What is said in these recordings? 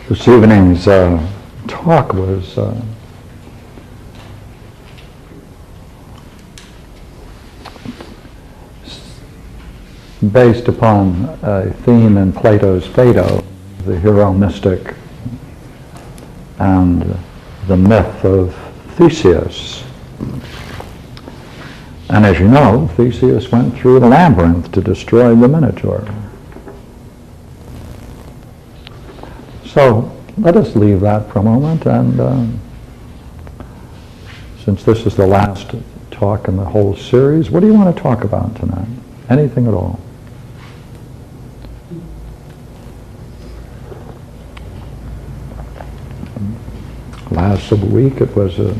This evening's talk was based upon a theme in Plato's Phaedo, the hero mystic, and the myth of Theseus. And as you know, Theseus went through the labyrinth to destroy the Minotaur. So let us leave that for a moment, and since this is the last talk in the whole series, what do you want to talk about tonight? Anything at all? Last week it was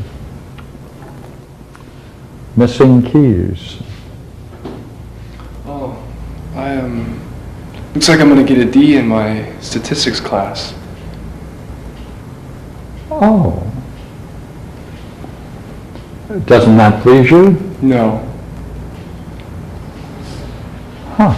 missing keys. Oh, looks like I'm going to get a D in my statistics class. Oh. Doesn't that please you? No. Huh.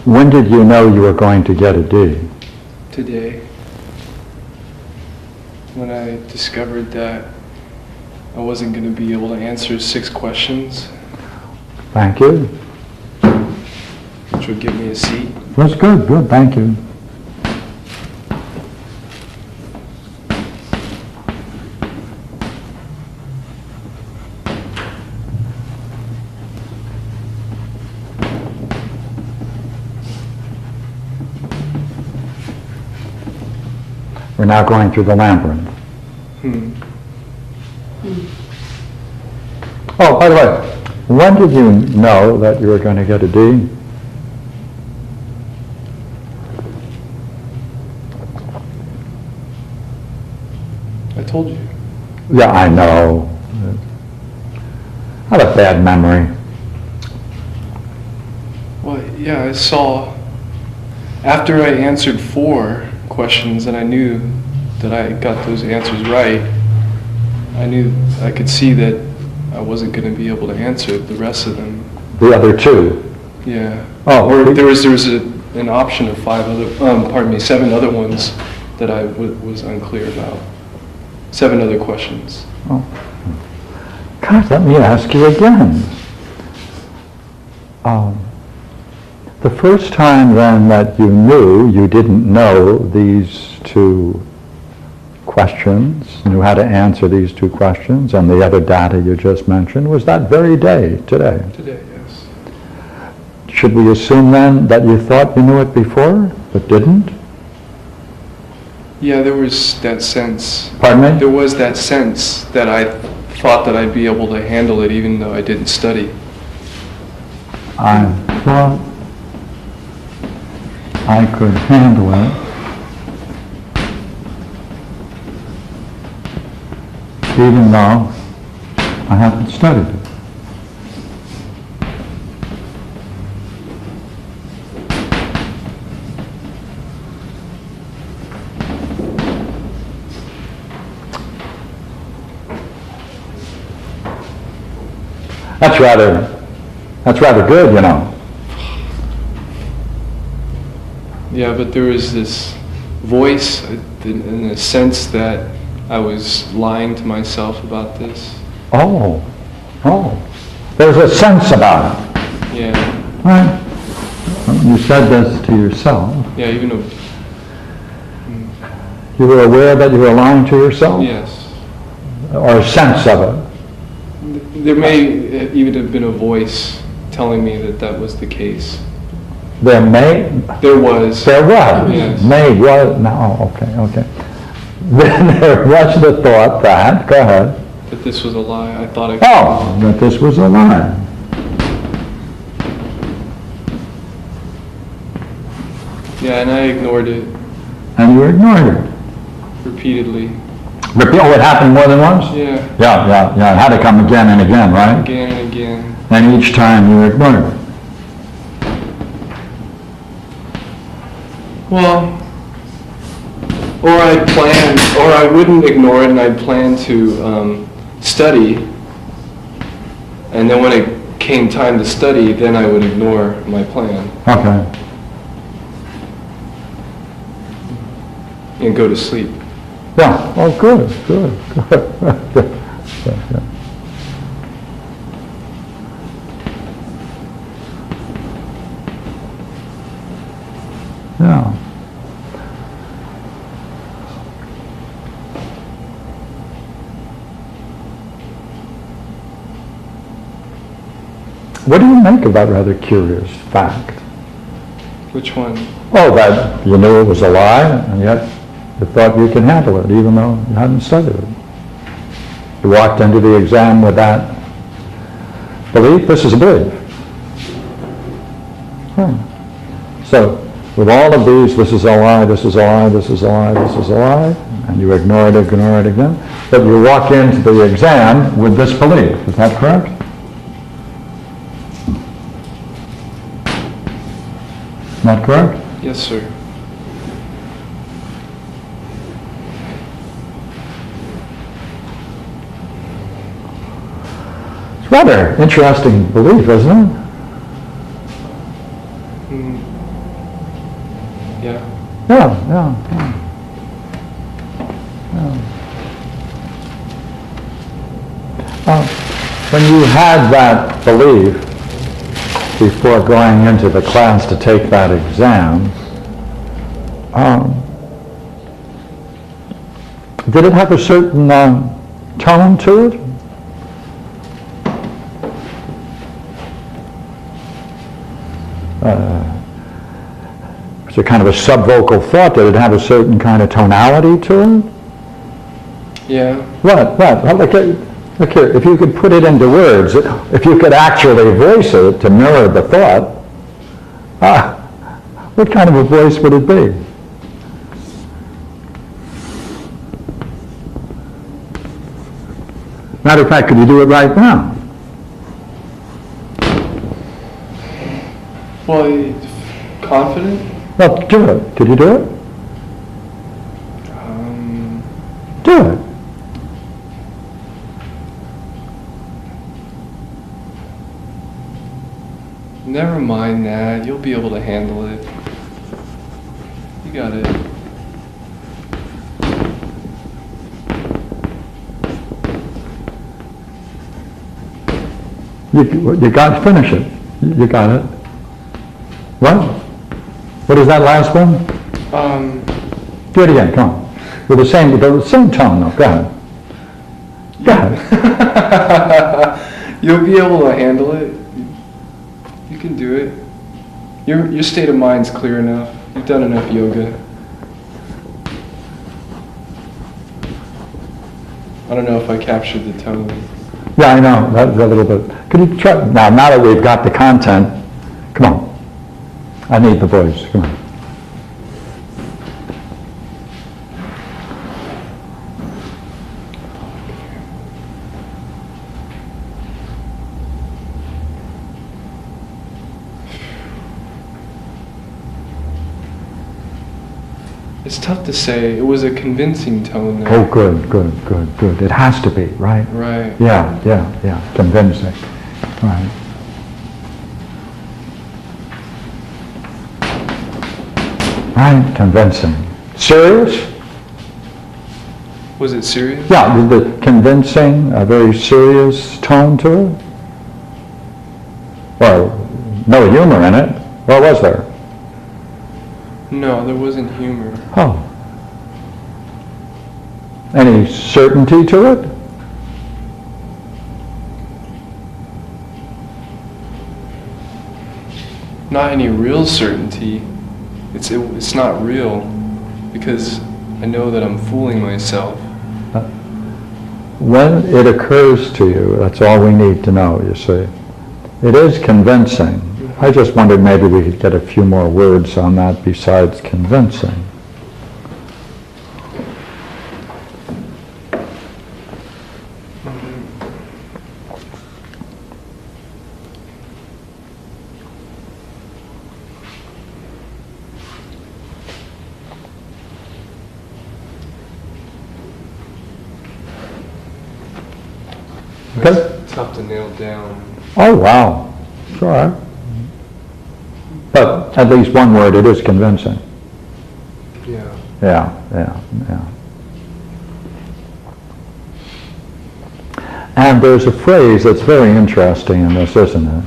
When did you know you were going to get a D? Today, when I discovered that I wasn't going to be able to answer 6 questions. Thank you. Which would give me a C. That's good, good, thank you. We're now going through the labyrinth. Oh, by the way, when did you know that you were going to get a D? I told you. Yeah, I know. I have a bad memory. Well, yeah, I saw, after I answered 4 questions and I knew that I got those answers right, I knew I could see that I wasn't going to be able to answer the rest of them. The other 2? Yeah. Oh, or there was an option of 7 other ones that I was unclear about. 7 other questions. Oh. God, let me ask you again. The first time then that you knew you didn't know these 2 questions, knew how to answer these 2 questions, and the other data you just mentioned, was that very day, today? Today, yes. Should we assume then that you thought you knew it before, but didn't? Yeah, there was that sense. Pardon me? There was that sense that I thought that I'd be able to handle it even though I didn't study. I thought I could handle it even though I haven't studied it. That's rather good, you know. Yeah, but there was this voice in a sense that I was lying to myself about this. Oh, there's a sense about it. Yeah. Right. You said this to yourself. Yeah, even though. You were aware that you were lying to yourself? Yes. Or a sense of it? There may even have been a voice telling me that that was the case. There was. Yes. May was. No, okay. Then there was the thought that, go ahead. That this was a lie. I thought that this was a lie. Yeah, and I ignored it. And you ignored it. Repeatedly. Oh, it happened more than once? Yeah. Yeah. It had to come again and again, right? Again and again. And each time you ignored it. Well, or I wouldn't ignore it, and I'd plan to study, and then when it came time to study, then I would ignore my plan Okay. and go to sleep. Yeah. Oh, good, good, good. Good. Yeah. Yeah. What do you make of that rather curious fact? Which one? Oh, that you knew it was a lie, and yet you thought you could handle it, even though you hadn't studied it. You walked into the exam with that belief. This is a belief. So, with all of these, this is a lie, this is a lie, this is a lie, this is a lie, and you ignore it again, but you walk into the exam with this belief. Is that correct? Not correct? Yes, sir. It's rather interesting belief, isn't it? Yeah. Yeah. When you had that belief before going into the class to take that exam, did it have a certain tone to it? Was it kind of a subvocal thought? Did it have a certain kind of tonality to it? Yeah. What? Well, look here, if you could put it into words, if you could actually voice it to mirror the thought, what kind of a voice would it be? Matter of fact, could you do it right now? Well, confident? Well, do it. Could you do it? Do it. Never mind that. You'll be able to handle it. You got it. You got to finish it. You got it. What? What is that last one? Do it again. Come on. With the same tone, though. Go ahead. Go ahead. You'll be able to handle it. You can do it. Your state of mind's clear enough. You've done enough yoga. I don't know if I captured the tone. Yeah, I know. That's a little bit. Could you try now that we've got the content? Come on. I need the voice. Come on. It's tough to say. It was a convincing tone there. Oh, good. It has to be, right? Right. Yeah. Convincing. Right. Right, convincing. Serious? Was it serious? Yeah, the convincing, a very serious tone to it? Well, no humor in it. Or was there? No, there wasn't humor. Oh. Any certainty to it? Not any real certainty. It's not real because I know that I'm fooling myself. When it occurs to you, that's all we need to know, you see. It is convincing. I just wondered maybe we could get a few more words on that besides convincing. That's tough to nail down. Oh, wow. It's all right. But at least one word, it is convincing. Yeah. Yeah. And there's a phrase that's very interesting in this, isn't it?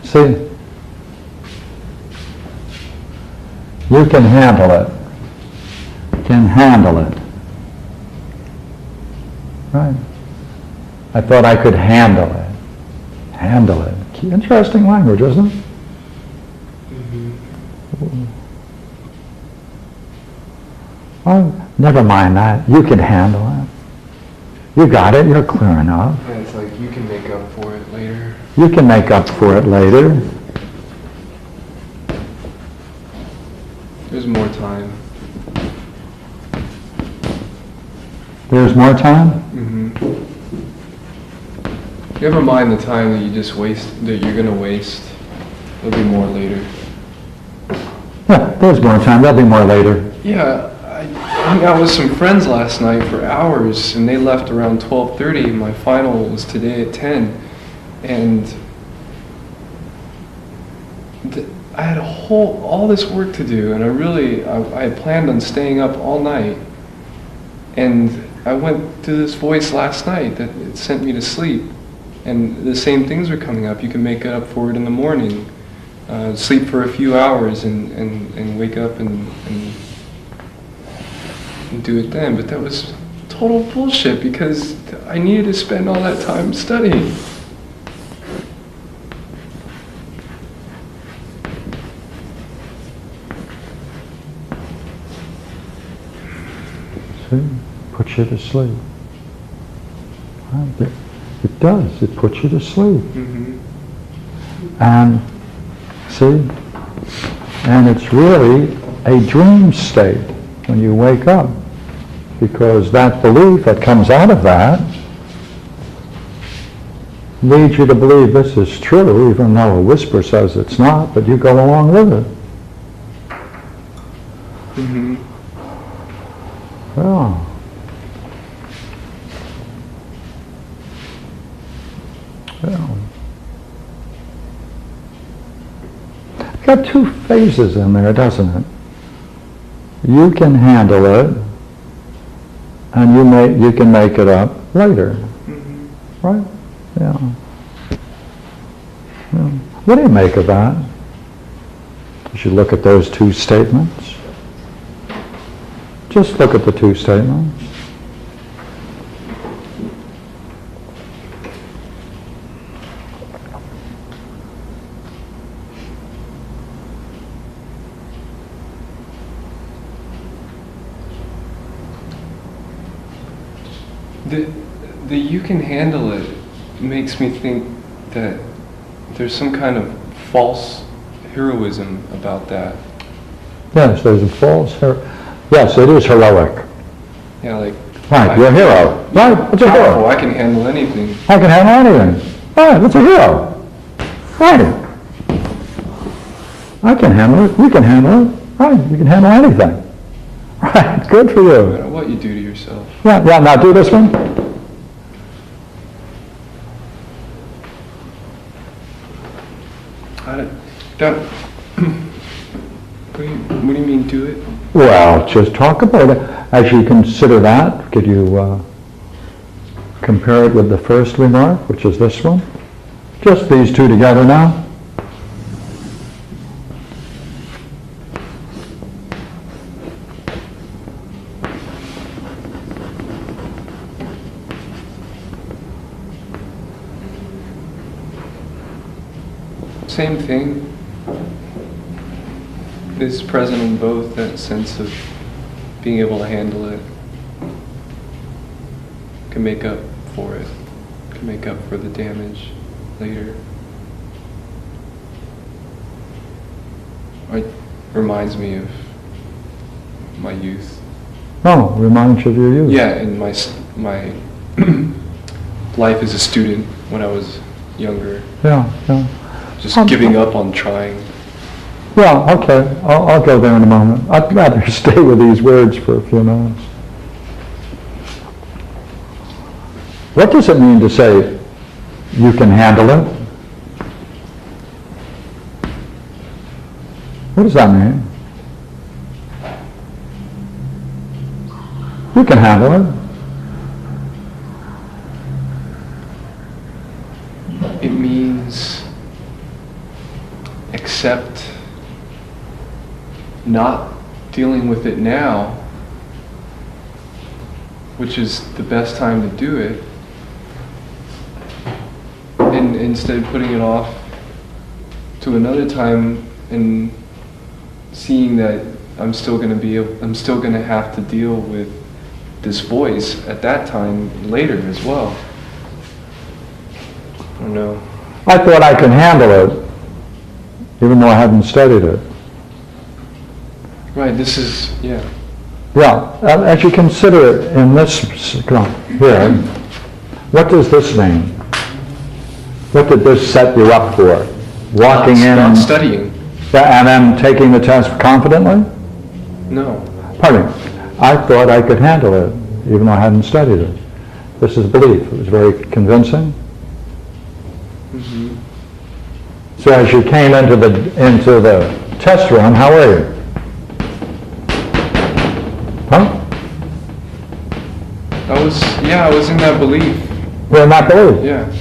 See? You can handle it. Can handle it. Right. I thought I could handle it. Handle it. Interesting language, isn't it? Mm-hmm. Oh, never mind that. You can handle it. You got it. You're clear enough. Yeah, it's like you can make up for it later. You can make up for it later. There's more time. There's more time? Mm-hmm. Never mind the time that you just that you're gonna waste. There'll be more later. Yeah, there's more time. There'll be more later. Yeah, I hung out with some friends last night for hours, and they left around 12:30. My final was today at 10, and I had all this work to do, and I had planned on staying up all night, and I went to this voice last night that it sent me to sleep, and the same things are coming up. You can make up for it in the morning. Sleep for a few hours and wake up and do it then. But that was total bullshit because I needed to spend all that time studying. See? Puts you to sleep. Right? It does. It puts you to sleep. Mm-hmm. And see? And it's really a dream state when you wake up, because that belief that comes out of that leads you to believe this is true, even though a whisper says it's not, but you go along with it. Mm-hmm. Yeah. Yeah. It's got two phases in there, doesn't it? You can handle it, and you can make it up later. Mm-hmm. Right? Yeah. What do you make of that? You should look at those two statements. Just look at the two statements. The you can handle it makes me think that there's some kind of false heroism about that. Yes, there's a false yes, it is heroic. Yeah, like Right, you're a hero. Right, what's a powerful, hero? I can handle anything. I can handle anything. Right, what's a hero? Right. I can handle it. You can handle it. Right, you can handle anything. Right, good for No you. matter what you do to yourself. Yeah, now do this one. What do you mean do it? Well, just talk about it. As you consider that, could you compare it with the first remark, which is this one? Just these two together now. Same thing. Is present in both, that sense of being able to handle it. Can make up for it. Can make up for the damage later. It reminds me of my youth. Oh, reminds you of your youth. Yeah, and my life as a student when I was younger. Yeah. Just giving up on trying. Yeah, okay. I'll go there in a moment. I'd rather stay with these words for a few minutes. What does it mean to say, you can handle it? What does that mean? You can handle it. It means accept not dealing with it now, which is the best time to do it, and instead putting it off to another time and seeing that I'm still going to have to deal with this voice at that time later as well. I don't know. I thought I could handle it, even though I hadn't studied it. Right, this is, yeah. Yeah, as you consider it in this, here, what does this mean? What did this set you up for? Walking in Not studying. and then taking the test confidently? No. Pardon me. I thought I could handle it, even though I hadn't studied it. This is belief. It was very convincing. Mm-hmm. So as you came into the test run, how were you? Huh? I was in that belief. Well, not belief. Yeah.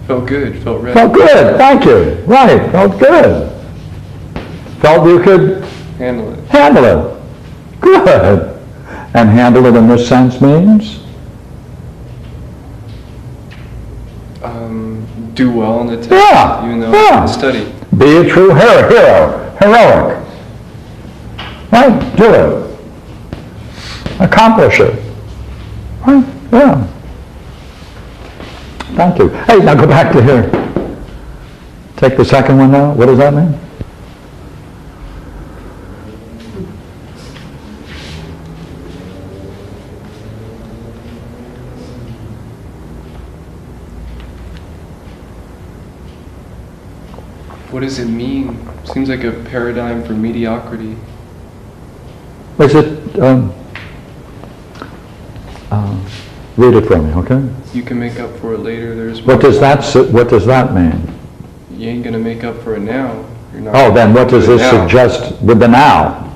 Felt good, felt ready. Felt good, thank you. Right, felt good. Felt you could Handle it. handle it. Good. And handle it in this sense means? Do well on the test, Yeah, even though yeah. I didn't study. Be a true hero, heroic. Right, do it. Accomplish it. Right, yeah. Thank you. Hey, now go back to here. Take the second one now. What does that mean? What does it mean? Seems like a paradigm for mediocrity. Is it, read it for me, okay? You can make up for it later. There's What does that mean? You ain't gonna make up for it now. You're not. Oh, then what does do it this now. suggest with the now?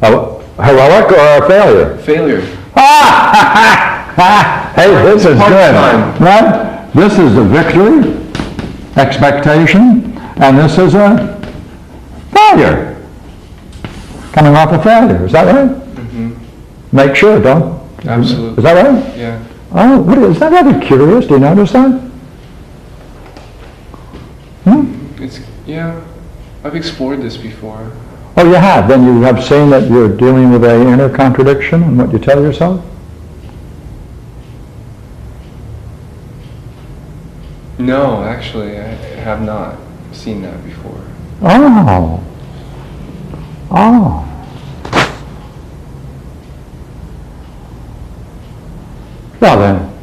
A heroic or a failure? Failure. Hey, this is Part good. time. Right? This is a victory, expectation, and this is a failure. Coming off a failure, is that right? Mm-hmm. Make sure, don't. Absolutely. Is that right? Yeah. Oh, is that rather curious? Do you notice that? Yeah. I've explored this before. Oh, you have. Then you have seen that you're dealing with an inner contradiction in what you tell yourself? No, actually, I have not seen that before. Oh. Oh. Well then,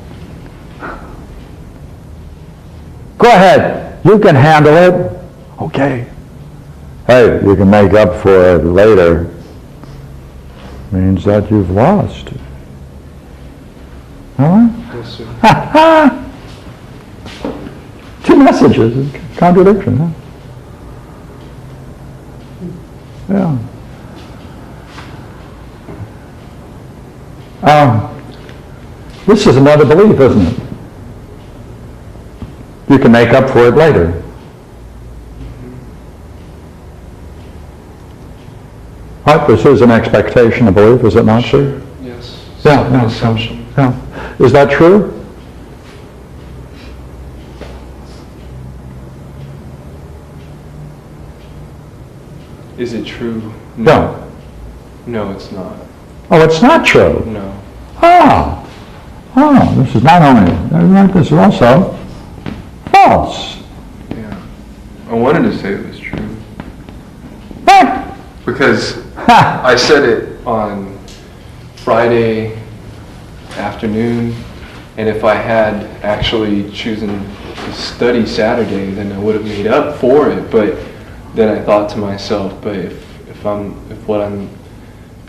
go ahead. You can handle it. Okay. Hey, you can make up for it later. Means that you've lost. Huh? Yes, sir. Two messages, contradiction, huh? Yeah. This is another belief, isn't it? You can make up for it later. Right, this is an expectation, a belief, is it not true? Yes. Yeah, An no, assumption. yeah. Is that true? Is it true? No. No, it's not. Oh, it's not true. No. This is not only, this is also false. Yeah. I wanted to say it was true. What? Because I said it on Friday afternoon, and if I had actually chosen to study Saturday, then I would have made up for it. But then I thought to myself, but if what I'm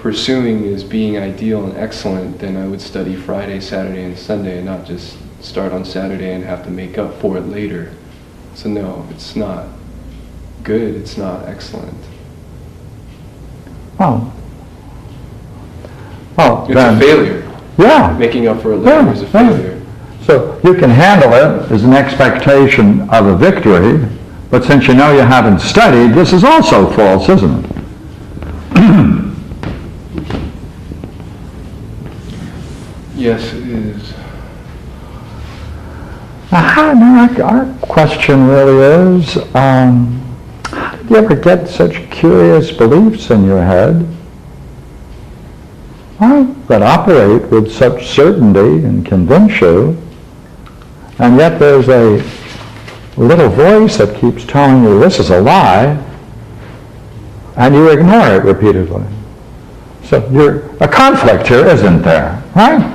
pursuing is being ideal and excellent, then I would study Friday, Saturday, and Sunday and not just start on Saturday and have to make up for it later. So no, it's not good, it's not excellent. Well, It's then, a failure. Yeah. Making up for it later Yeah, is a yeah. failure. So you can handle it as an expectation of a victory, but since you know you haven't studied, this is also false, isn't it? Yes, it is. Our question really is, how did you ever get such curious beliefs in your head that operate with such certainty and convince you, and yet there's a little voice that keeps telling you this is a lie, and you ignore it repeatedly. So you're a conflict here, isn't there? Right?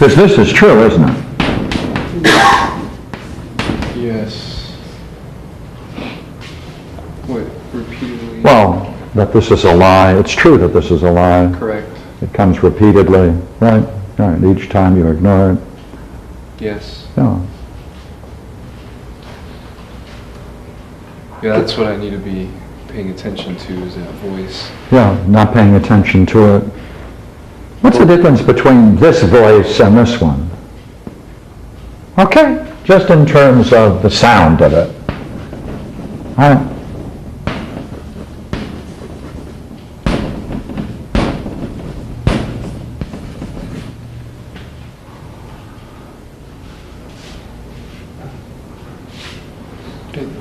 Because this is true, isn't it? Yes. What, repeatedly? Well, that this is a lie. It's true that this is a lie. Correct. It comes repeatedly, right? Right. Each time you ignore it. Yes. Yeah. Yeah, that's what I need to be paying attention to, is that voice. Yeah, not paying attention to it. What's the difference between this voice and this one? Okay, just in terms of the sound of it. All right.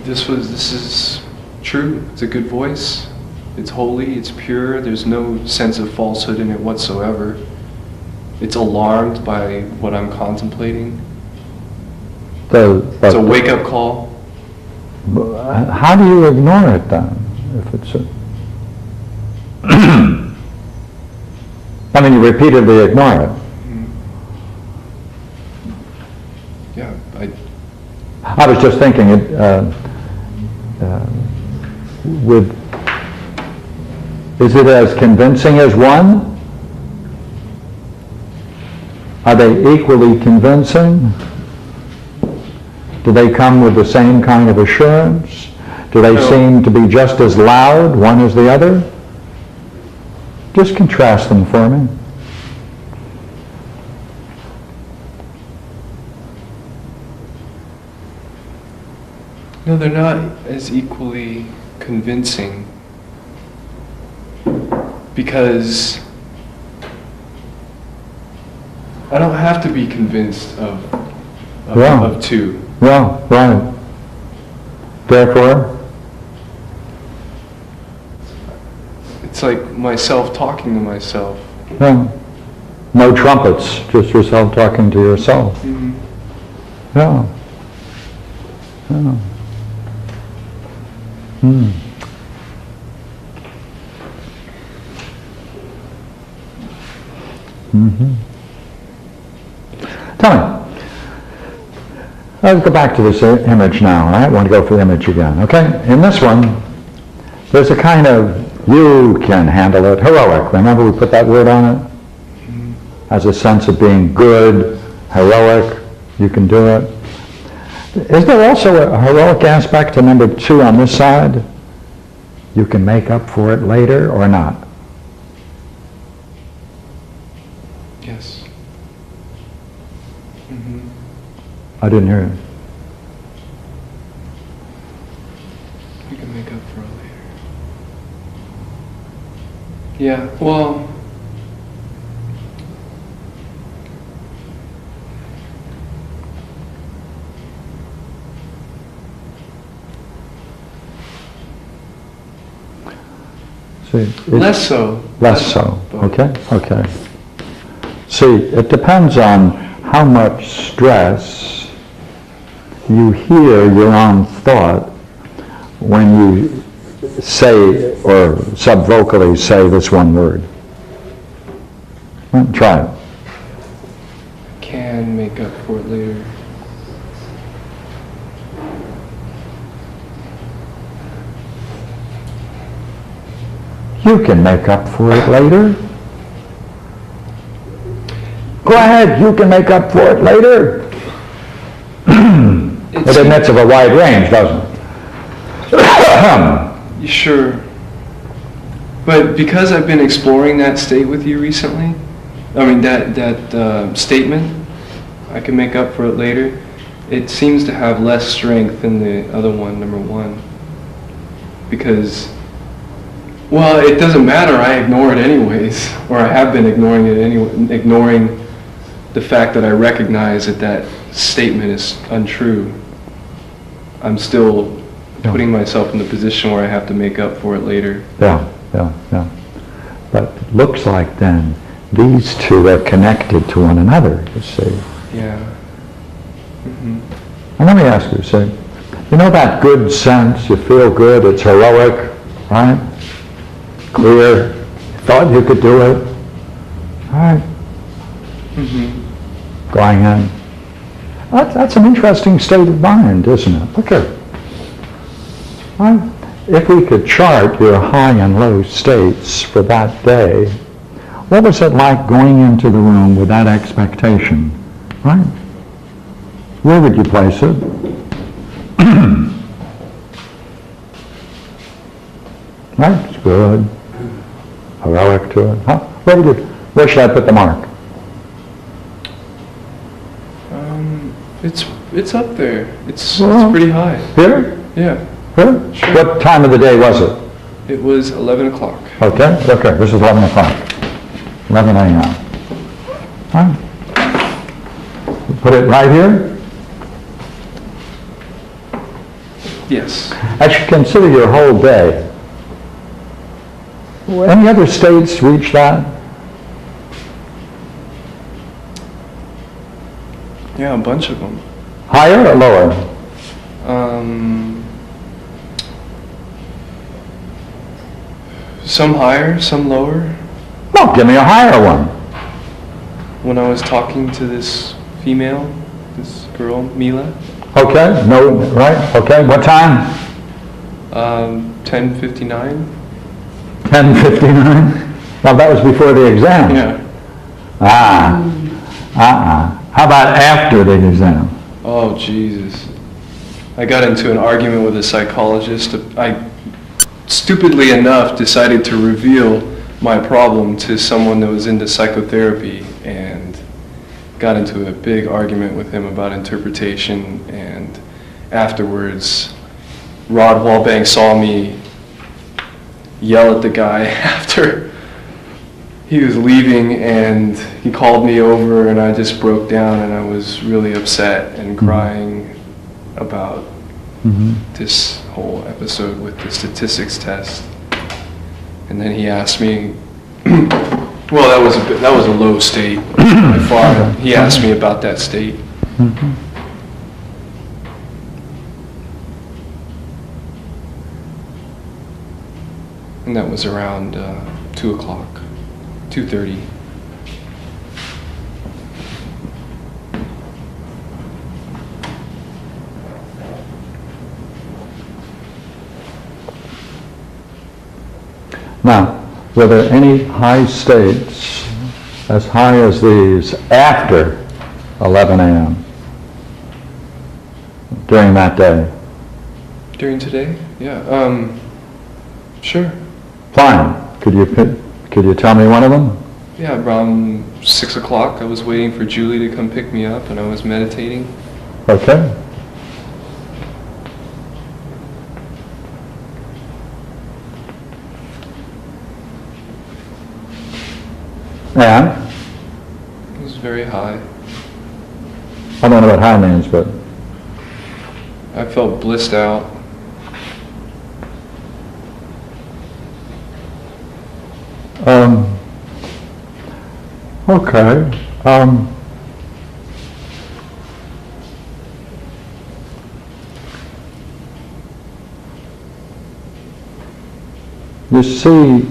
This is true. It's a good voice. It's holy, it's pure, there's no sense of falsehood in it whatsoever. It's alarmed by what I'm contemplating. It's a wake-up call. How do you ignore it then? If it's a I mean, you repeatedly ignore it. Yeah, I was just thinking is it as convincing as one? Are they equally convincing? Do they come with the same kind of assurance? Do they seem to be just as loud, one as the other? Just contrast them for me. No, they're not as equally convincing, because I don't have to be convinced of two. Yeah, right. Therefore, It's like myself talking to myself. yeah. No trumpets, just yourself talking to yourself. Mm-hmm. Yeah. Yeah. Hmm. Mm-hmm. Tell me. Let's go back to this image now, all right? I want to go for the image again, okay? In this one, there's a kind of, you can handle it, heroic. Remember we put that word on it? Has a sense of being good, heroic, you can do it. Is there also a heroic aspect to number 2 on this side? You can make up for it later or not? Yes. Mm-hmm. I didn't hear it. You can make up for it later. Yeah, well, See, less so. Less so, But- okay. See, it depends on how much stress you hear your own thought when you say or subvocally say this one word. Well, try it. Can make up for it later. You can make up for it later. Go ahead, you can make up for it later. It admits of a wide range, doesn't it? Sure. But because I've been exploring that state with you recently, I mean that statement, I can make up for it later, it seems to have less strength than the other one, number one. Because, well, it doesn't matter, I ignore it anyways, or I have been ignoring it anyway, ignoring the fact that I recognize that that statement is untrue. I'm still putting myself in the position where I have to make up for it later. Yeah. But it looks like then these two are connected to one another, you see. Yeah. Mm-hmm. And let me ask you, see, you know that good sense, you feel good, it's heroic, right? Clear, thought you could do it, all right? Mm-hmm. Going in. That's an interesting state of mind, isn't it? Look at it. Right? If we could chart your high and low states for that day, what was it like going into the room with that expectation? Right? Where would you place it? Right? It's good. Heroic to it. Huh? Where should I put the mark? It's up there. It's pretty high. Here? Yeah. Here? Sure. What time of the day was it? It was 11 o'clock. Okay, this is 11 o'clock. 11 a.m. Right. Put it right here? Yes. I should consider your whole day. Any other states reach that? Yeah, a bunch of them. Higher or lower? Some higher, some lower. No, give me a higher one. When I was talking to this female, this girl, Mila. Okay, no, right, okay, what time? 10:59. 10:59? Well, that was before the exam. Yeah. How about after the exam? Oh, Jesus. I got into an argument with a psychologist. I, stupidly enough, decided to reveal my problem to someone that was into psychotherapy and got into a big argument with him about interpretation. And afterwards, Rod Wallbang saw me yell at the guy after he was leaving, and he called me over, and I just broke down, and I was really upset and crying about this whole episode with the statistics test. And then he asked me, well, that was a low state by far. He asked me about that state. And that was around 2 o'clock. 2:30. Now, were there any high states as high as these after 11 a.m. during that day? During today? Yeah. Sure. Fine. Could you tell me one of them? Yeah, around 6 o'clock, I was waiting for Julie to come pick me up, and I was meditating. Okay. And? It was very high. I don't know what high means, but... I felt blissed out. Okay. You see,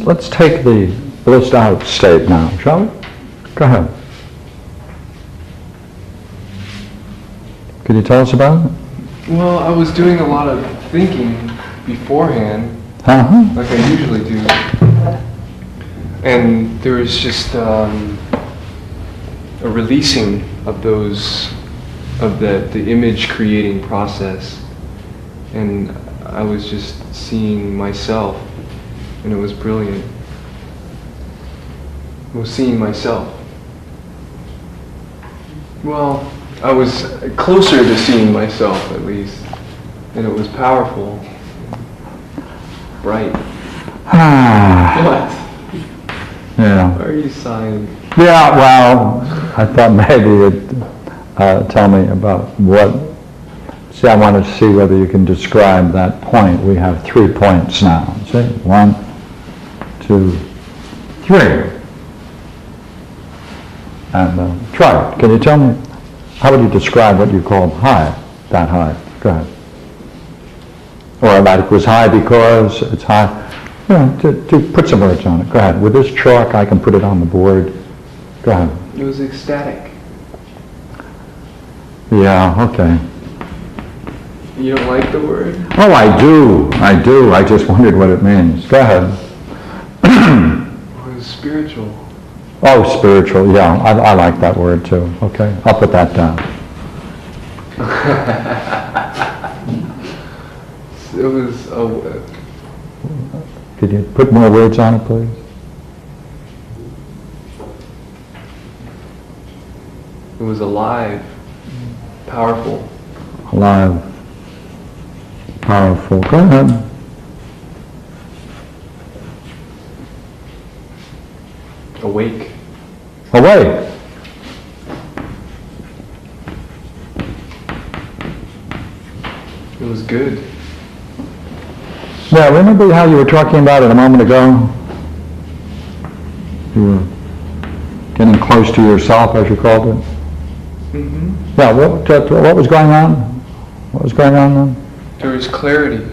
let's take the blissed out state now, shall we? Go ahead. Could you tell us about it? Well, I was doing a lot of thinking beforehand, Uh-huh. like I usually do. And there was just a releasing of the image creating process. And I was just seeing myself, and it was brilliant. I was seeing myself. Well, I was closer to seeing myself, at least. And it was powerful. Bright. What? Yeah. Why are you sighing? Yeah, well, I thought maybe you'd tell me about what, see, I wanted to see whether you can describe that point. We have 3 points now. See, 1, 2, 3. And try it. Can you tell me, how would you describe what you called high, that high? Go ahead. Or that it was high because it's high. You know, to put some words on it. Go ahead. With this chalk, I can put it on the board. Go ahead. It was ecstatic. Yeah, okay. You don't like the word? Oh, I do. I just wondered what it means. Go ahead. It was spiritual. Oh, spiritual. Yeah, I like that word too. Okay, I'll put that down. It was Could you put more words on it, please? It was alive, powerful. Alive, powerful. Go ahead. Awake. Awake. It was good. Yeah, remember how you were talking about it a moment ago? You were getting close to yourself, as you called it. Mm-hmm. Yeah, what was going on? What was going on then? There was clarity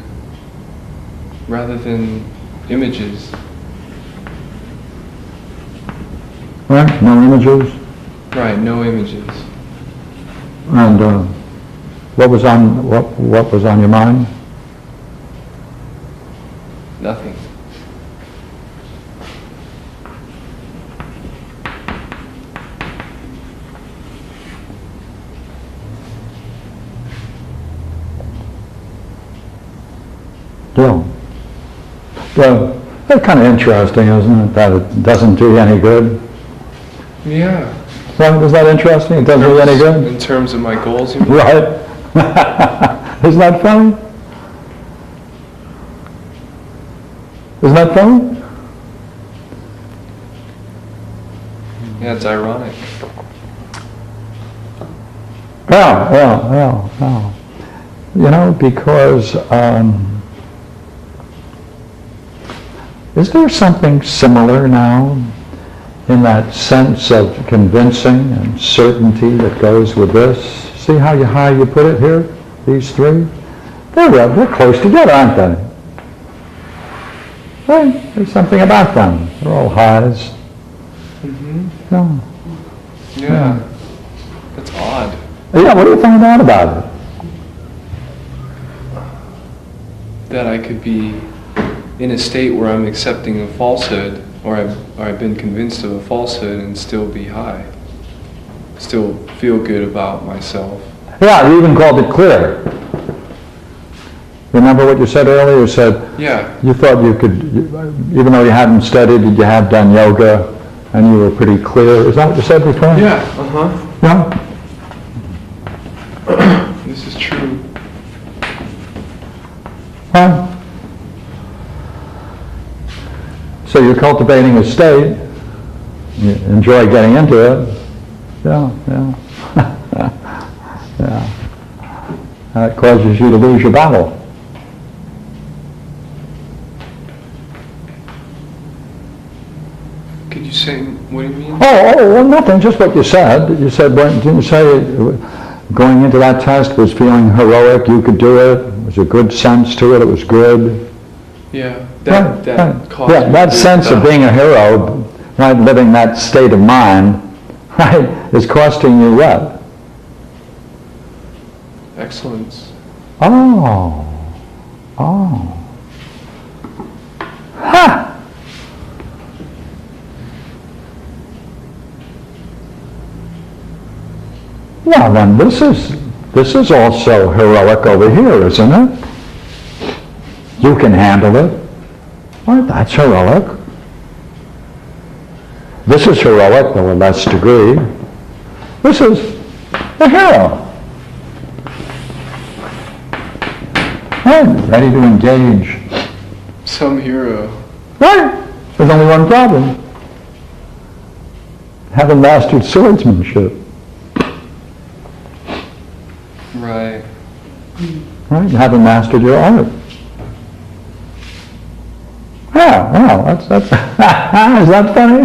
rather than images. Right? No images? Right, no images. And what was on your mind? Nothing. Yeah. Well, that's kind of interesting, isn't it? That it doesn't do you any good. Yeah. Well, is that interesting? It doesn't do you any good? In terms of my goals, you mean? Right. Isn't that funny? Isn't that funny? Yeah, it's ironic. Yeah. You know, because is there something similar now in that sense of convincing and certainty that goes with this? See how you put it here? These 3? They're close together, aren't they? Right? There's something about them. They're all highs. Mm-hmm. Yeah. That's odd. Yeah, what do you find out about it? That I could be in a state where I'm accepting a falsehood, or I've been convinced of a falsehood and still be high. Still feel good about myself. Yeah, you even called it clear. Remember what you said earlier? You said Yeah. you thought you could, even though you hadn't studied, you had done yoga, and you were pretty clear. Is that what you said before? Yeah, uh-huh. Yeah? This is true. Huh? So you're cultivating a state, you enjoy getting into it. Yeah. Yeah. That causes you to lose your battle. Could you say, what do you mean? Well, nothing, just what you said. You said, didn't you say going into that test was feeling heroic, you could do it, there was a good sense to it, it was good? Yeah, Right. caused Yeah, me that to sense of stop. being a hero, right, living that state of mind, right, is costing you what? Excellence. Oh. Oh. Ha! Well, then this is also heroic over here, isn't it? You can handle it. Well, that's heroic. This is heroic, though a less degree. This is a hero. Right, ready to engage. Some hero. Right. There's only one problem. Haven't mastered swordsmanship. Right. Right? You haven't mastered your art. Yeah, well, that's is that funny?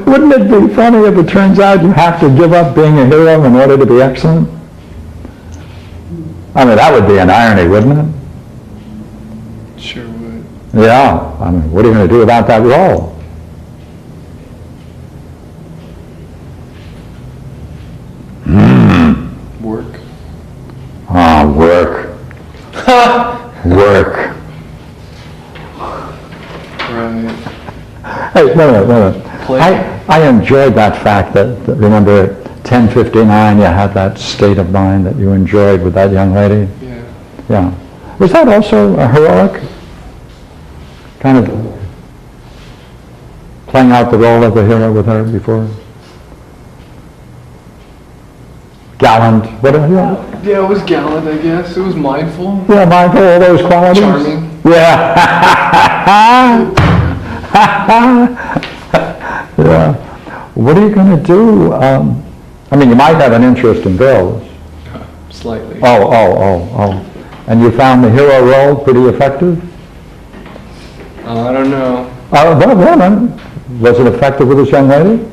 Wouldn't it be funny if it turns out you have to give up being a hero in order to be excellent? I mean, that would be an irony, wouldn't it? Sure would. Yeah, I mean, what are you going to do about that role? Work. Ah, work. Work. Right. Hey, wait a minute. Play. I enjoyed that fact that remember, at 10:59 you had that state of mind that you enjoyed with that young lady? Yeah. Yeah. Was that also a heroic? Kind of playing out the role of the hero with her before? Gallant, whatever. Yeah, it was gallant, I guess. It was mindful. Yeah, mindful, all those qualities. Charming. Yeah. Yeah. What are you going to do? I mean, you might have an interest in girls. Slightly. Oh. And you found the hero role pretty effective? I don't know. Was it effective with this young lady?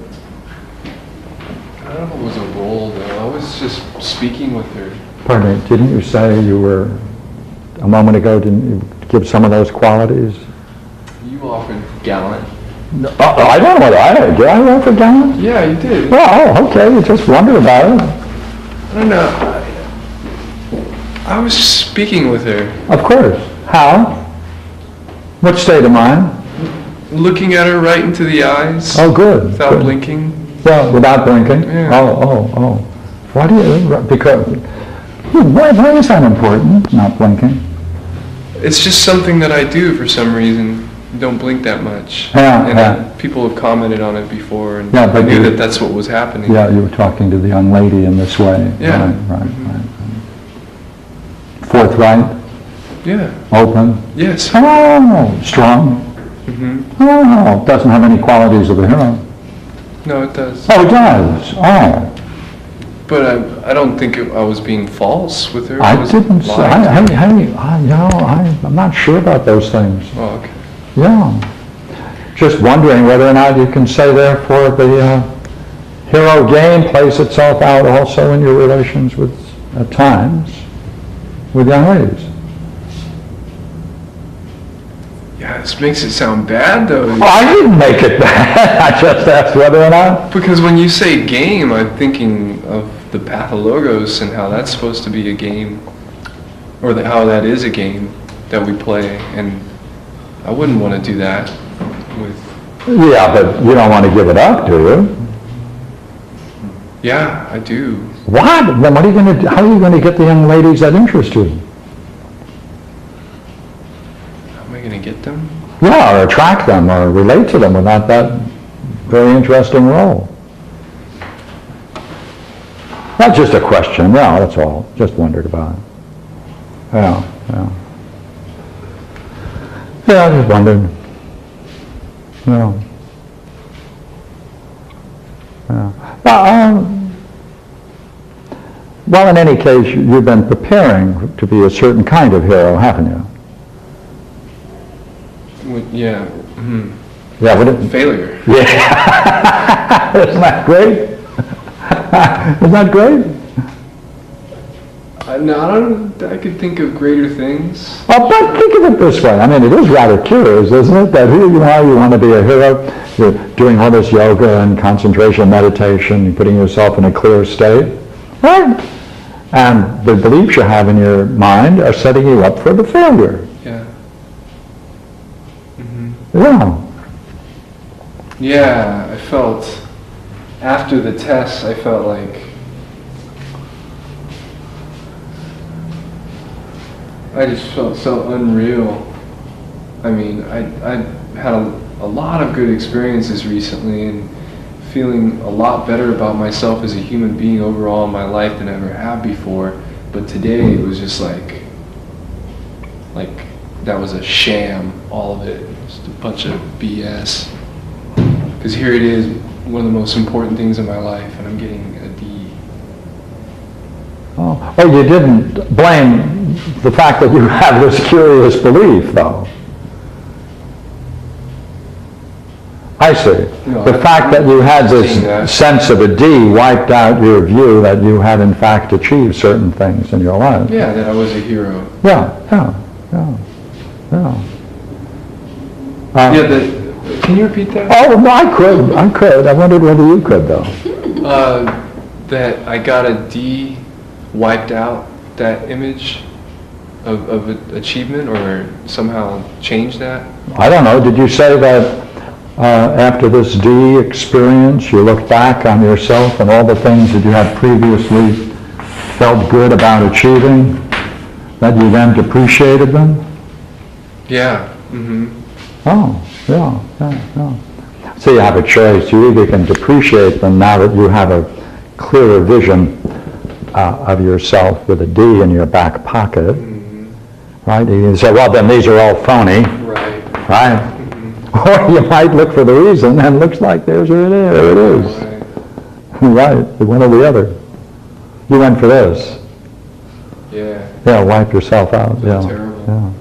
I don't know if it was a role, though. I was just speaking with her. Pardon me, didn't you say you were, a moment ago, didn't you give some of those qualities? You offered gallant. I don't know what did I offer gallant? Yeah, you did. Oh, okay, you just wondered about it. I don't know. I was speaking with her. Of course. How? What state of mind? Looking at her right into the eyes. Oh, good. Without good. blinking. Well, without blinking? Yeah. Oh. Why do you, because, why is that important, not blinking? It's just something that I do for some reason. Don't blink that much. Yeah, and yeah. People have commented on it before, and Yeah, I but knew you- that that's what was happening. Yeah, you were talking to the young lady in this way. Yeah. Right. Forthright, Yeah. open. Yes. Oh, strong. hmm Oh, doesn't have any qualities of a hero. No, it does. Oh, it does. Oh, But I don't think I was being false with her. I was didn't say, lying. I'm not sure about those things. Oh, okay. Yeah. Just wondering whether or not you can say therefore the hero game plays itself out also in your relations with, at times, with young ladies. Yeah, this makes it sound bad, though. Oh, I didn't make it bad. I just asked whether or not. Because when you say game, I'm thinking of the pathologos and how that's supposed to be a game, or how that is a game that we play, and I wouldn't want to do that with. Yeah, but you don't want to give it up, do you? Yeah, I do. What? Then what are you going to do? How are you going to get the young ladies that interest you? How am I going to get them? Yeah, or attract them or relate to them without that very interesting role. That's just a question. Yeah, that's all. Just wondered about it. Yeah. Yeah, I just wondered. Yeah. Well, in any case, you've been preparing to be a certain kind of hero, haven't you? Yeah. Yeah, would it? Failure. Yeah. Isn't that great? Isn't that great? No, I could think of greater things. Well, but think of it this way. I mean, it is rather curious, isn't it? That here you are, you want to be a hero. You're doing all this yoga and concentration meditation, you're putting yourself in a clear state. Right? And the beliefs you have in your mind are setting you up for the failure. Yeah. Yeah. Yeah, I felt, after the test, I felt like I just felt so unreal. I mean, I had a lot of good experiences recently and feeling a lot better about myself as a human being overall in my life than I ever have before. But today it was just like that was a sham, all of it. Just a bunch of BS. Because here it is, one of the most important things in my life, and I'm getting a D. Oh, you didn't blame the fact that you have this curious belief, though. I see. No, the fact that you had this sense of a D wiped out your view that you had in fact achieved certain things in your life. Yeah, that I was a hero. Yeah. Can you repeat that? Oh, no, I could. I wondered whether you could, though. That I got a D wiped out that image of achievement, or somehow changed that? I don't know. Did you say that after this D experience, you looked back on yourself and all the things that you had previously felt good about achieving, that you then depreciated them? Yeah. Mm-hmm. Oh, yeah. So you have a choice. You either can depreciate them now that you have a clearer vision of yourself with a D in your back pocket, right? You can say, well, then these are all phony, right? Or you might look for the reason, and it looks like there it is. Right, one or the other. You went for this. Yeah. Yeah, wipe yourself out. Yeah. Terrible.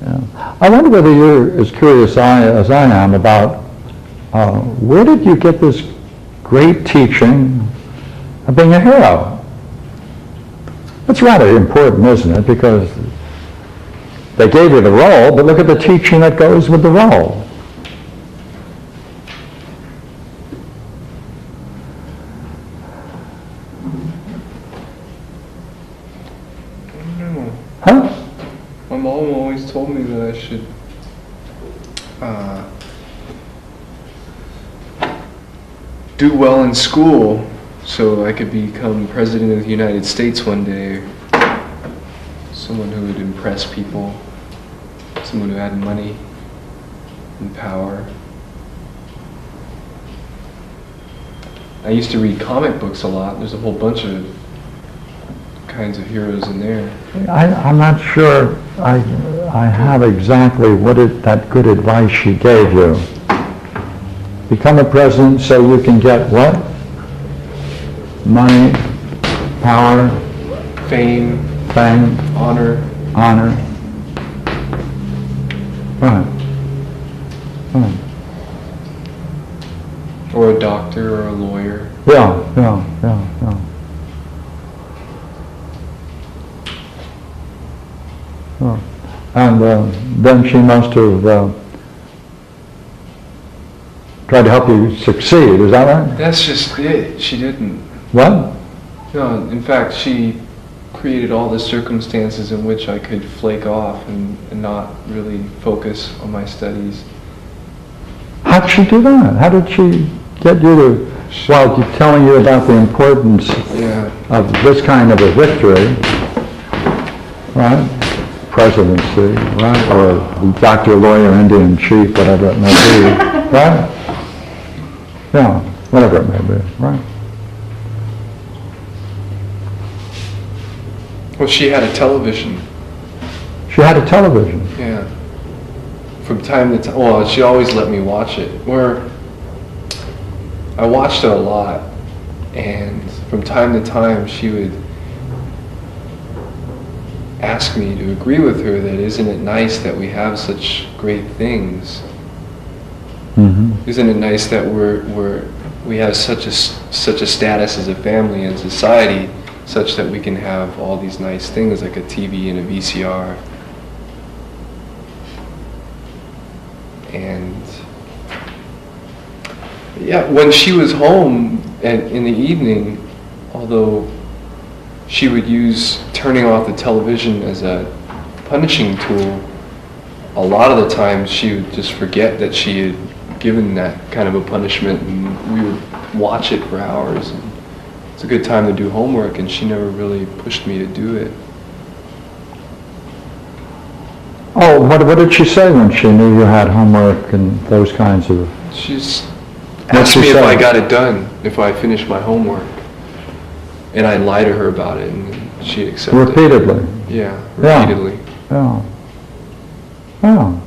Yeah. I wonder whether you're as curious as I am about where did you get this great teaching of being a hero? That's rather important, isn't it? Because they gave you the role, but look at the teaching that goes with the role. I don't know. Huh? My mom always told me that I should do well in school so I could become president of the United States one day. Someone who would impress people. Someone who had money and power. I used to read comic books a lot. There's a whole bunch of kinds of heroes in there. I'm not sure I have exactly that good advice she gave you. Become a president so you can get what? Money, power, Fame, honor. Right. Or a doctor or a lawyer. Yeah. And then she must have tried to help you succeed, is that right? That's just it. She didn't. What? No, in fact, she created all the circumstances in which I could flake off and not really focus on my studies. How did she do that? How did she get you to, while telling you about the importance of this kind of a victory, right? Presidency, right? Or doctor, lawyer, Indian chief, whatever it may be, right? Yeah, whatever it may be, right? Well, she had a television. She had a television. Yeah. From time to time, well, she always let me watch it. Where I watched it a lot, and from time to time she would ask me to agree with her that isn't it nice that we have such great things? Mm-hmm. Isn't it nice that we have such a status as a family and society, such that we can have all these nice things like a TV and a VCR? And yeah, when she was home, And in the evening, although she would use turning off the television as a punishing tool, a lot of the times she would just forget that she had given that kind of a punishment, and we would watch it for hours. And it's a good time to do homework, and she never really pushed me to do it. Oh, what did she say when she knew you had homework and those kinds of... She just What'd asked she me if say? I got it done, if I finished my homework. And I'd lie to her about it, and she'd accept it. Repeatedly? Yeah, Yeah. repeatedly. Yeah. Yeah.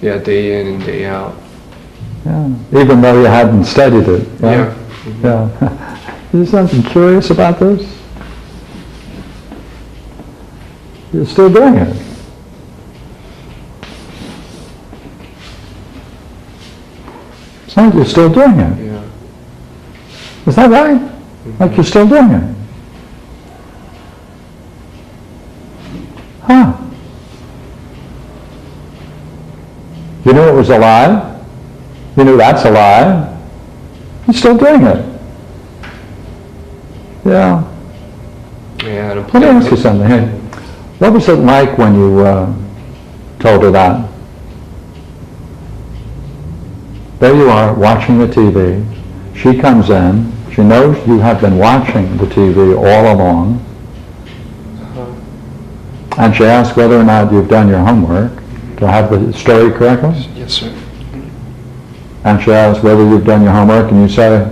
Yeah, day in and day out. Yeah. Even though you hadn't studied it, right? Yeah. Yeah. Is there something curious about this? You're still doing it. It's like you're still doing it. Yeah. Is that right? Like you're still doing it. Huh. You knew it was a lie. You knew that's a lie. You're still doing it. Yeah. Yeah, Let me ask you something. Hey, what was it like when you told her that? There you are, watching the TV. She comes in. She knows you have been watching the TV all along. And she asks whether or not you've done your homework. Do I have the story correctly? Yes, sir. And she asks whether you've done your homework, and you say,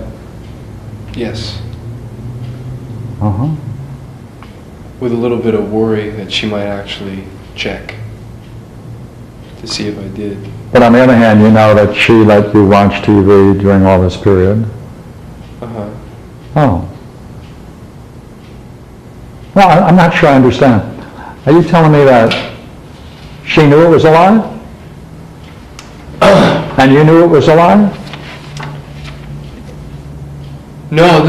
Yes. uh-huh. With a little bit of worry that she might actually check to see if I did. But on the other hand, you know that she let you watch TV during all this period. Uh-huh. Oh. Well, I'm not sure I understand. Are you telling me that she knew it was a lie? And you knew it was a lie? No,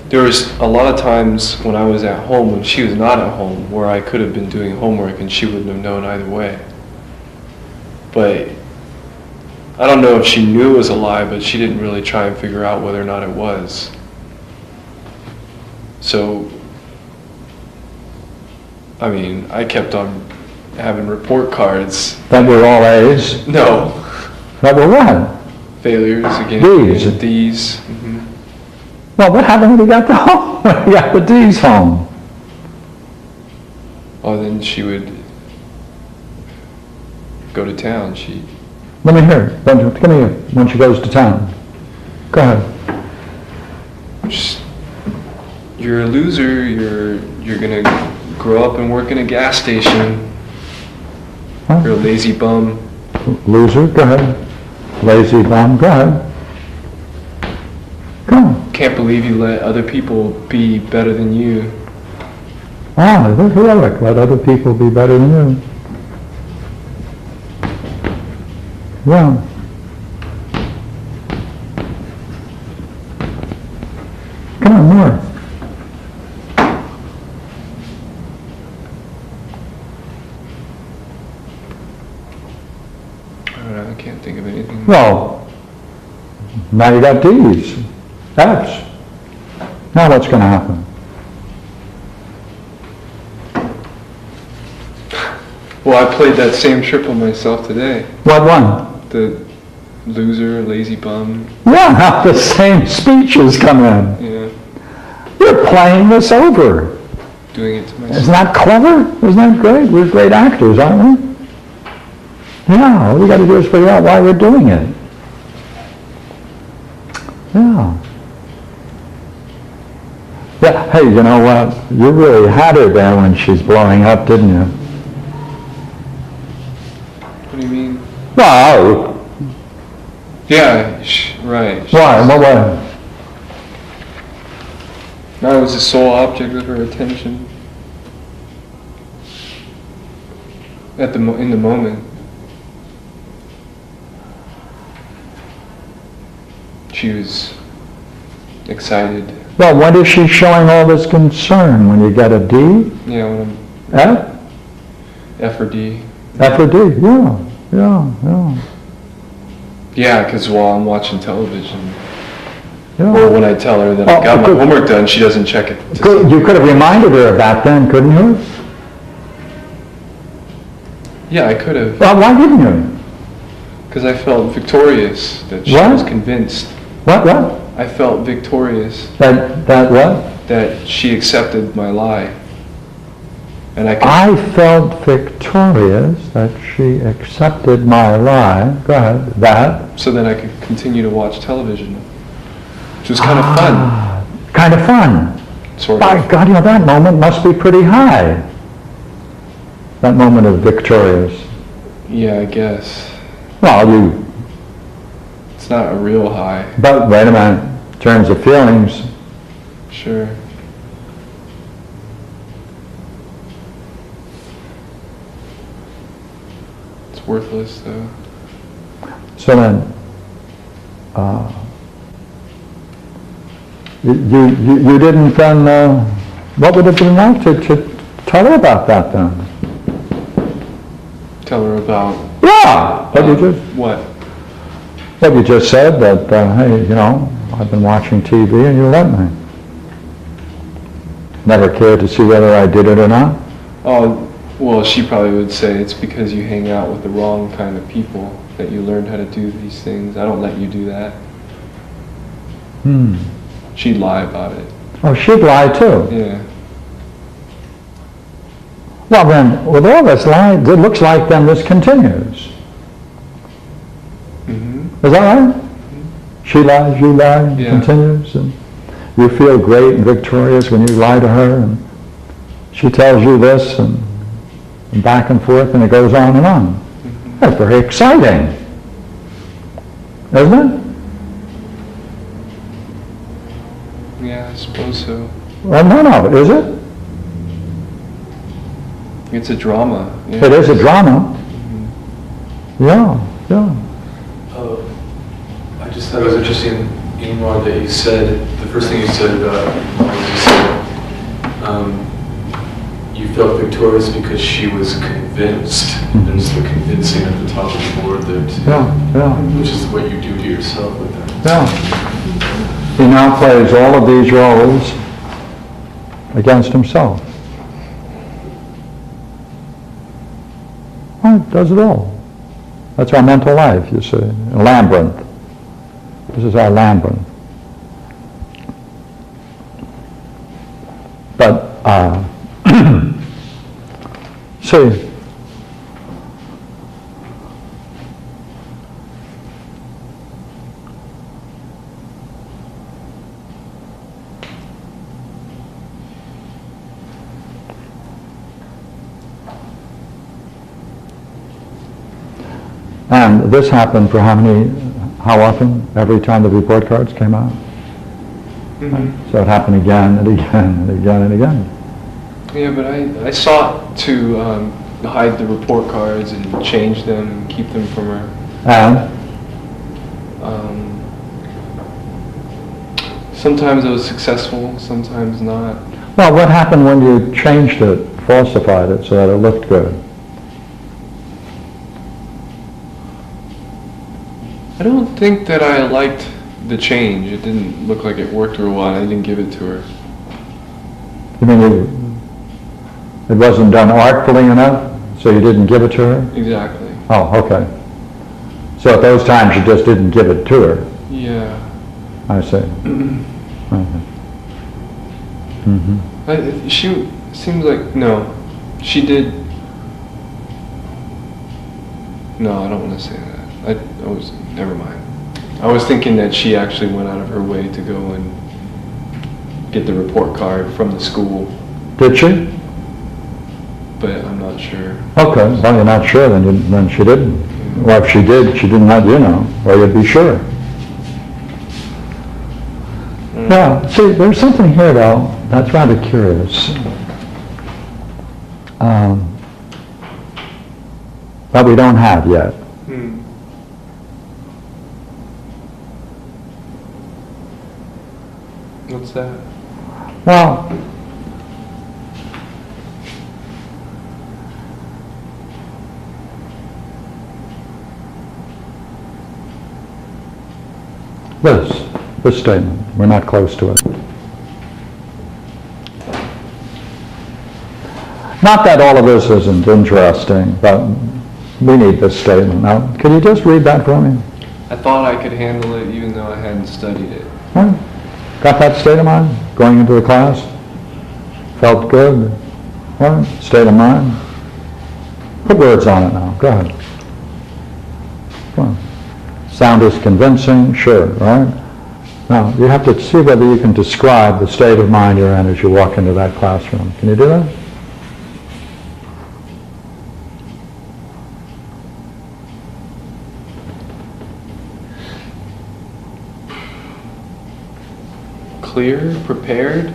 there was a lot of times when I was at home, when she was not at home, where I could have been doing homework and she wouldn't have known either way. But I don't know if she knew it was a lie, but she didn't really try and figure out whether or not it was. So, I mean, I kept on having report cards. That were all A's? No. That were what? Failures again. D's. D's. Mm-hmm. Well, what happened when you got the home? When you got the D's home? Oh, then she would go to town. Let me hear it. Come here when she goes to town. Go ahead. You're a loser. You're gonna grow up and work in a gas station. Huh? You're a lazy bum. Loser, go ahead. Lazy bum, go ahead. Go on. Can't believe you let other people be better than you. Ah, that's heroic. Let other people be better than you. Yeah. Come on, more. I don't know, I can't think of anything. Well, now you got D's, F's. Now what's going to happen? Well, I played that same trick on myself today. What one? The loser, lazy bum. Yeah, now the same speeches come in. Yeah, We're playing this over. doing it to Isn't myself. that clever? Isn't that great? We're great actors, aren't we? Yeah, all we got to do is figure out why we're doing it. Yeah. Yeah, hey, you know what? You really had her there when she's blowing up, didn't you? What do you mean? Well, Yeah, right. why? What way? I was the sole object of her attention. In the moment. She was excited. Well, when is she showing all this concern? When you get a D? Yeah, when F? I'm F or D. F or D? Yeah, yeah, yeah. Yeah, because while I'm watching television, Yeah. or when I tell her that I got my homework done, she doesn't check it. You could have reminded her of that then, couldn't you? Yeah, I could have. Well, why didn't you? Because I felt victorious that she What? was convinced. What? I felt victorious That what? that she accepted my lie. And I could, I felt victorious that she accepted my lie. Go ahead. That? so then I could continue to watch television, which was kind of fun. Kind of fun. Sort By of. God, that moment must be pretty high. That moment of victorious. Yeah, I guess. Well, It's not a real high. but wait a minute. In terms of feelings, Sure. It's worthless, though. so then, you didn't then, what would it have been like to tell her about that then? Tell her about... Yeah, What? what you just said, that, hey, I've been watching TV and you let me. Never cared to see whether I did it or not? Oh, well, she probably would say it's because you hang out with the wrong kind of people that you learned how to do these things. I don't let you do that. She'd lie about it. Oh, she'd lie too. Yeah. Well then, with all this lying, it looks like then this continues. Mm-hmm. Is that right? She lies, you lie, Yeah. continues, and you feel great and victorious when you lie to her, and she tells you this, and back and forth, and it goes on and on. Mm-hmm. That's very exciting, isn't it? Yeah, I suppose so. Well, no, is it? It's a drama. Yeah. It is a drama. Yeah. I just thought it was interesting, Ingmar, that you said, the first thing you said about, you said, you felt victorious because she was convinced, and it's the convincing at the top of the board that, Yeah. which is what you do to yourself with that. Yeah. He now plays all of these roles against himself. Well, it does it all. That's our mental life, you see. A labyrinth. This is our labyrinth. But, see, and this happened for how often? Every time the report cards came out? Mm-hmm. So it happened again and again and again and again. Yeah, but I sought to hide the report cards and change them and keep them from her. And? Sometimes I was successful, sometimes not. Well, what happened when you changed it, falsified it so that it looked good? I don't think that I liked the change. It didn't look like it worked real well. I didn't give it to her. You mean it wasn't done artfully enough, so you didn't give it to her? Exactly. Oh, okay. So at those times you just didn't give it to her. Yeah. I see. Okay. Mm-hmm. She seems like, no, she did. No, I don't want to say that. Never mind. I was thinking that she actually went out of her way to go and get the report card from the school, Did she? but I'm not sure. Okay, well, you're not sure, then she didn't. Well, if she did, she didn't let you know, or you'd be sure. Yeah, see, there's something here, though, that's rather curious. That we don't have yet. What's that? Well, This statement. We're not close to it. Not that all of this isn't interesting, but we need this statement. Now, can you just read that for me? I thought I could handle it even though I hadn't studied it. Huh? Got that state of mind going into the class? Felt good? Right? State of mind? Put words on it now. Go ahead. Go on. Sound is convincing? Sure, right? Now, you have to see whether you can describe the state of mind you're in as you walk into that classroom. Can you do that? Clear, prepared.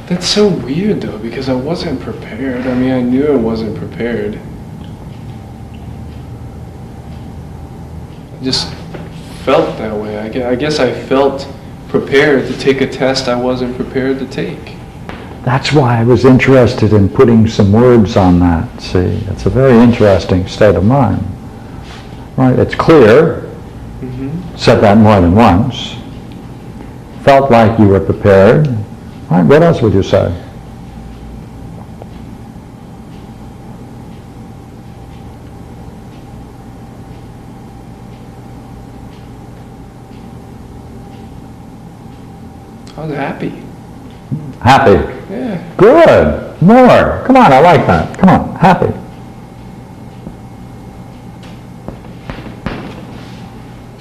That's so weird though, because I wasn't prepared. I mean, I knew I wasn't prepared. I just felt that way. I guess I felt prepared to take a test I wasn't prepared to take. That's why I was interested in putting some words on that. See, it's a very interesting state of mind. Right? It's clear. Mm-hmm. Said that more than once. Felt like you were prepared. Right? What else would you say? I was happy. Happy. Yeah. Good. More. Come on, I like that. Come on, happy.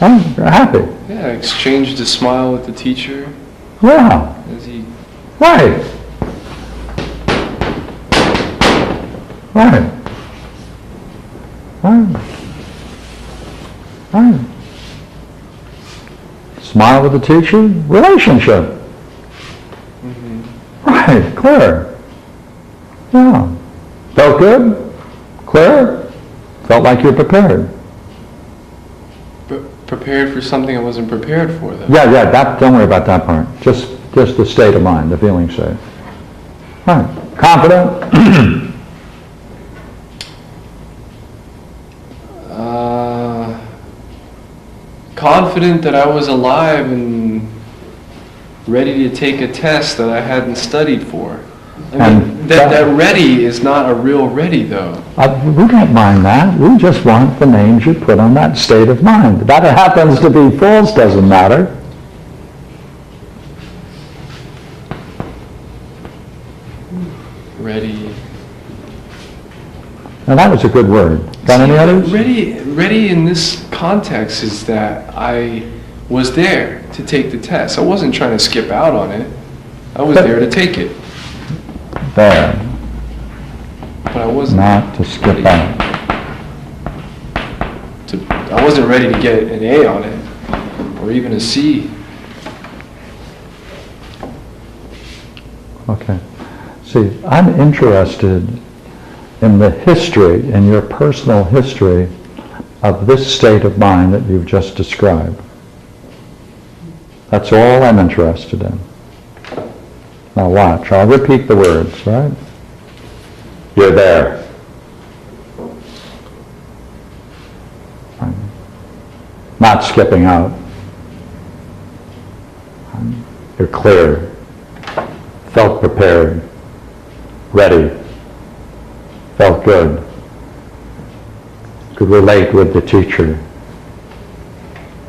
Oh, you're happy. Yeah, I exchanged a smile with the teacher Yeah. as he... Right. Right. Right. Right. Smile with the teacher. Relationship. Right, clear. Yeah. Felt good? Clear? Felt like you're prepared. Prepared for something I wasn't prepared for, though. Yeah, don't worry about that part. Just the state of mind, the feeling state. Right. Confident? Confident that I was alive and ready to take a test that I hadn't studied for. I mean, that ready is not a real ready, though. We don't mind that. We just want the names you put on that state of mind. That it happens to be false doesn't matter. Ready. Now that was a good word. Got any others? Ready in this context is that I was there to take the test. I wasn't trying to skip out on it. I was there to take it. There. But I wasn't Not to skip ready out. I wasn't ready to get an A on it, or even a C. Okay. See, I'm interested in the history, in your personal history of this state of mind that you've just described. That's all I'm interested in. Now watch, I'll repeat the words, right? You're there. Right. Not skipping out. You're clear. Felt prepared. Ready. Felt good. Could relate with the teacher.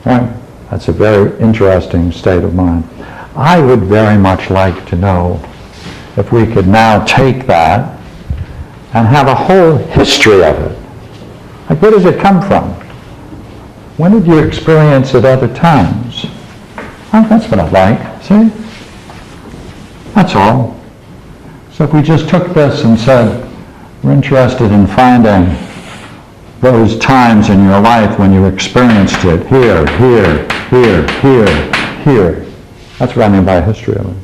Right? That's a very interesting state of mind. I would very much like to know if we could now take that and have a whole history of it. Like, where does it come from? When did you experience it other times? Oh, that's what I like, see? That's all. So if we just took this and said, we're interested in finding those times in your life when you experienced it, here, here, here, here, here. That's what I mean by a history of it.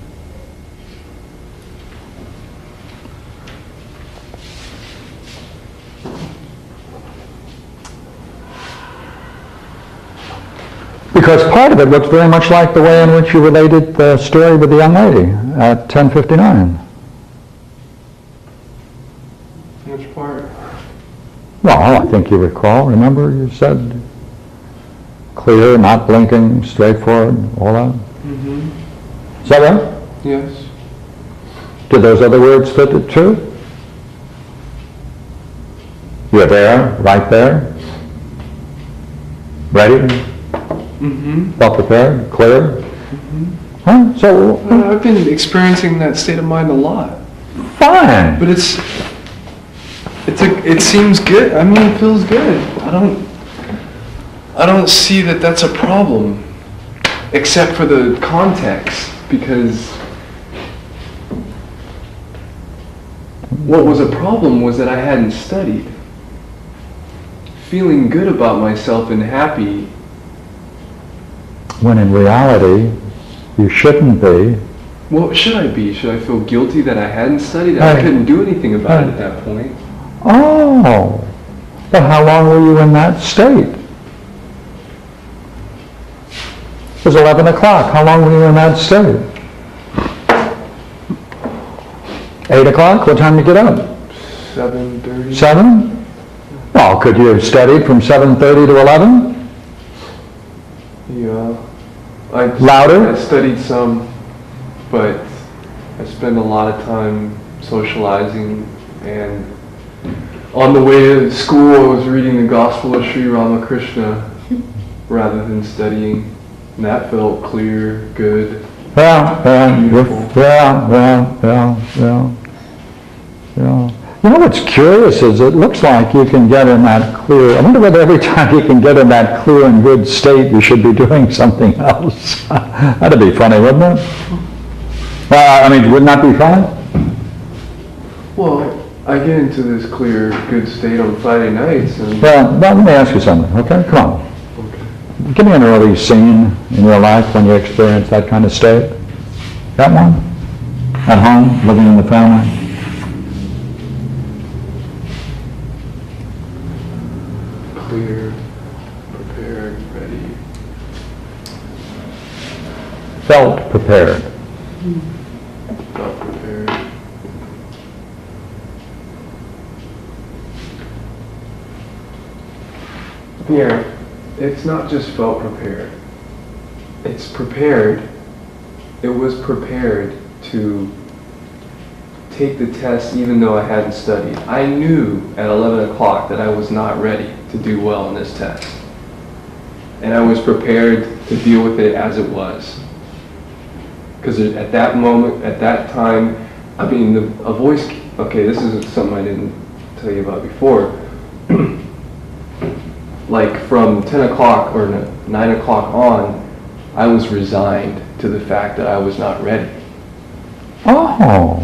Because part of it looks very much like the way in which you related the story with the young lady at 10:59. Well, I think you recall, remember you said clear, not blinking, straightforward, all that? Mm-hmm. Is that right? Yes. Did those other words fit it too? You're there, right there, ready, Mm-hmm. well prepared, clear? Mm-hmm. Huh? So, I've been experiencing that state of mind a lot, fine. but it seems good. I mean, it feels good. I don't see that that's a problem, except for the context, because what was a problem was that I hadn't studied. Feeling good about myself and happy. When in reality, you shouldn't be. What should I be? Should I feel guilty that I hadn't studied? I Right. couldn't do anything about it at that point. Oh, but how long were you in that state? It was 11 o'clock. How long were you in that state? 8 o'clock? What time did you get up? 7:30. 7? Well, could you have studied from 7:30 to 11? Yeah. Louder? I studied some, but I spend a lot of time socializing, and on the way to school I was reading the Gospel of Sri Ramakrishna rather than studying, and that felt clear, good. Yeah. You know what's curious is it looks like you can get in that clear, I wonder whether every time you can get in that clear and good state you should be doing something else. That'd be funny, wouldn't it? I mean, wouldn't that be funny? Well, I get into this clear, good state on Friday nights, and Well, let me ask you something, okay? Come on. Give me an early scene in your life when you experienced that kind of state. Got one? At home, living in the family? clear, prepared, ready. Felt prepared. Felt prepared. Here, it's not just felt prepared. It's prepared. It was prepared to take the test even though I hadn't studied. I knew at 11 o'clock that I was not ready to do well in this test. And I was prepared to deal with it as it was. Because at that moment, at that time, I mean, a voice, okay, this is something I didn't tell you about before. Like from 10 o'clock or 9 o'clock on, I was resigned to the fact that I was not ready. Oh.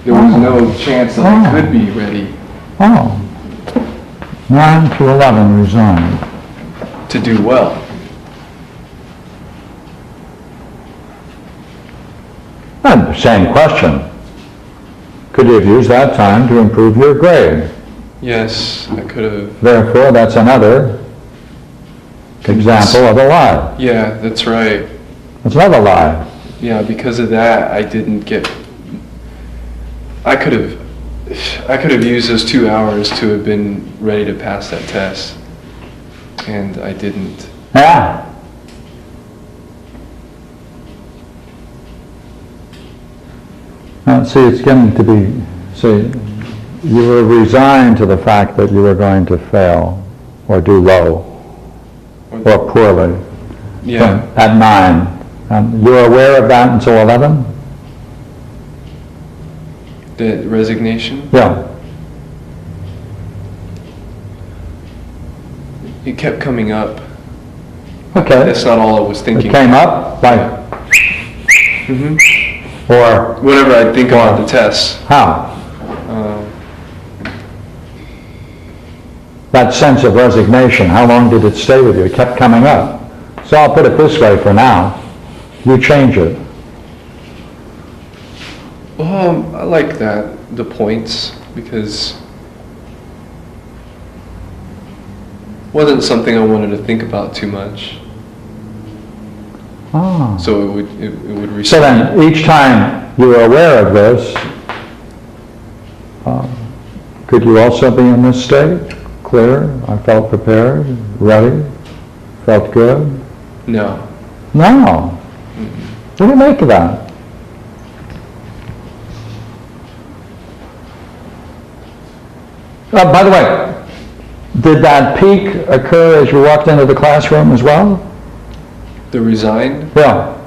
There was no chance that I could be ready Oh. 9 to 11 resigned. to do well. And same question. Could you have used that time to improve your grade? Yes, I could have. Therefore, that's another example of a lie. Yeah, that's right. That's another lie. Yeah, because of that, I didn't get. I could have used those 2 hours to have been ready to pass that test, and I didn't. Yeah. See, it's getting to be, see, you were resigned to the fact that you were going to fail or do low or poorly. Yeah. At 9. You were aware of that until 11? The resignation. Yeah. It kept coming up. Okay. That's not all I was thinking. It came up like, Hmm. or Whenever I think about the tests. how? Um, That sense of resignation, how long did it stay with you? It kept coming up. So I'll put it this way for now. You change it. I like that, the points, because it wasn't something I wanted to think about too much. Ah. So it would recede. So then, each time you were aware of this, Could you also be in this state? Clear, I felt prepared, ready, felt good? No. No. What do you make of that? By the way, did that peak occur as you walked into the classroom as well? The resigned? Yeah,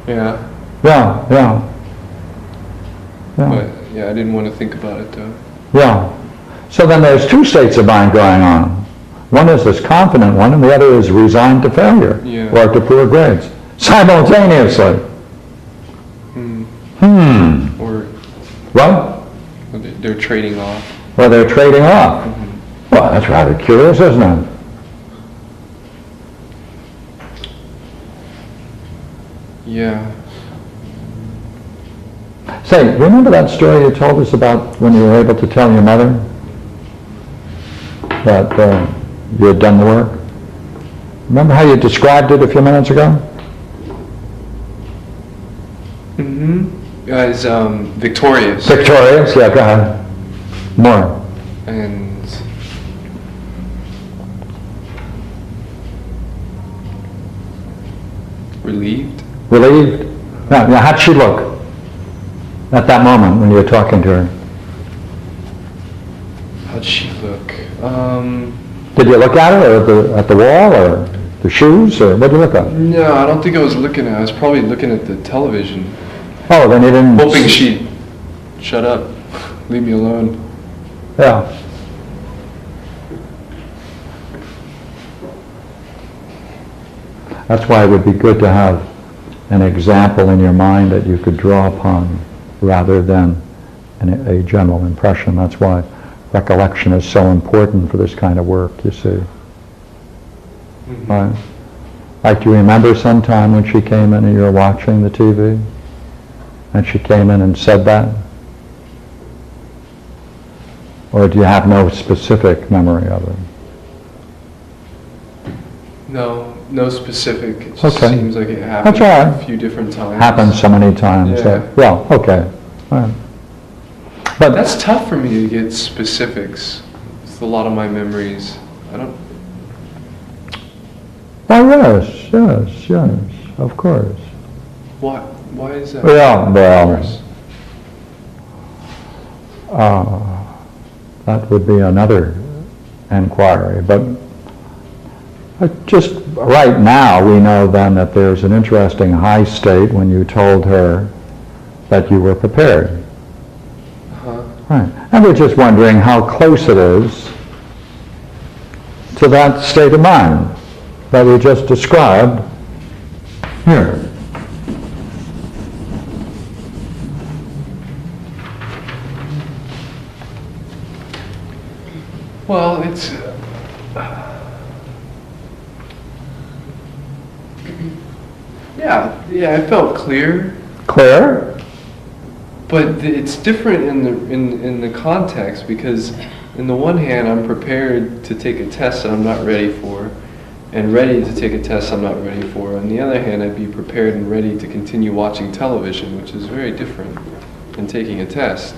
Yeah. yeah, yeah. Yeah, But, yeah, I didn't want to think about it, though. yeah. So then there's two states of mind going on. One is this confident one, and the other is resigned to failure Yeah. or to poor grades, simultaneously. Or What? they're trading off. Well, they're trading off. Well, that's rather curious, isn't it? Yeah. Say, remember that story you told us about when you were able to tell your mother that you had done the work? Remember how you described it a few minutes ago? As victorious Victorious? Yeah, go ahead. More. and relieved. Relieved? Now, how'd she look at that moment when you were talking to her? How'd she look? Did you look at her, or at the wall, or the shoes, or what did you look at? No, I don't think I was looking at. I was probably looking at the television, Oh, then you didn't... hoping she'd shut up, leave me alone. Yeah. That's why it would be good to have an example in your mind that you could draw upon rather than a general impression. That's why recollection is so important for this kind of work, you see. Right? Like, do you remember sometime when she came in and you were watching the TV and she came in and said that? Or do you have no specific memory of it? No specific. It just Okay. seems like it happened That's all right. a few different times. Happens so many times. Yeah. Well, okay. All right. But That's tough for me to get specifics. It's a lot of my memories. I don't. oh, yes, of course. Why is that? Yeah, well, Of course. that would be another inquiry. But just right now, we know then that there's an interesting high state when you told her that you were prepared. Right. And we're just wondering how close it is to that state of mind that we just described here. Well, it's. Yeah, I felt clear, Clear? but it's different in the context because, in the one hand, I'm prepared to take a test that I'm not ready for, and ready to take a test I'm not ready for. On the other hand, I'd be prepared and ready to continue watching television, which is very different than taking a test.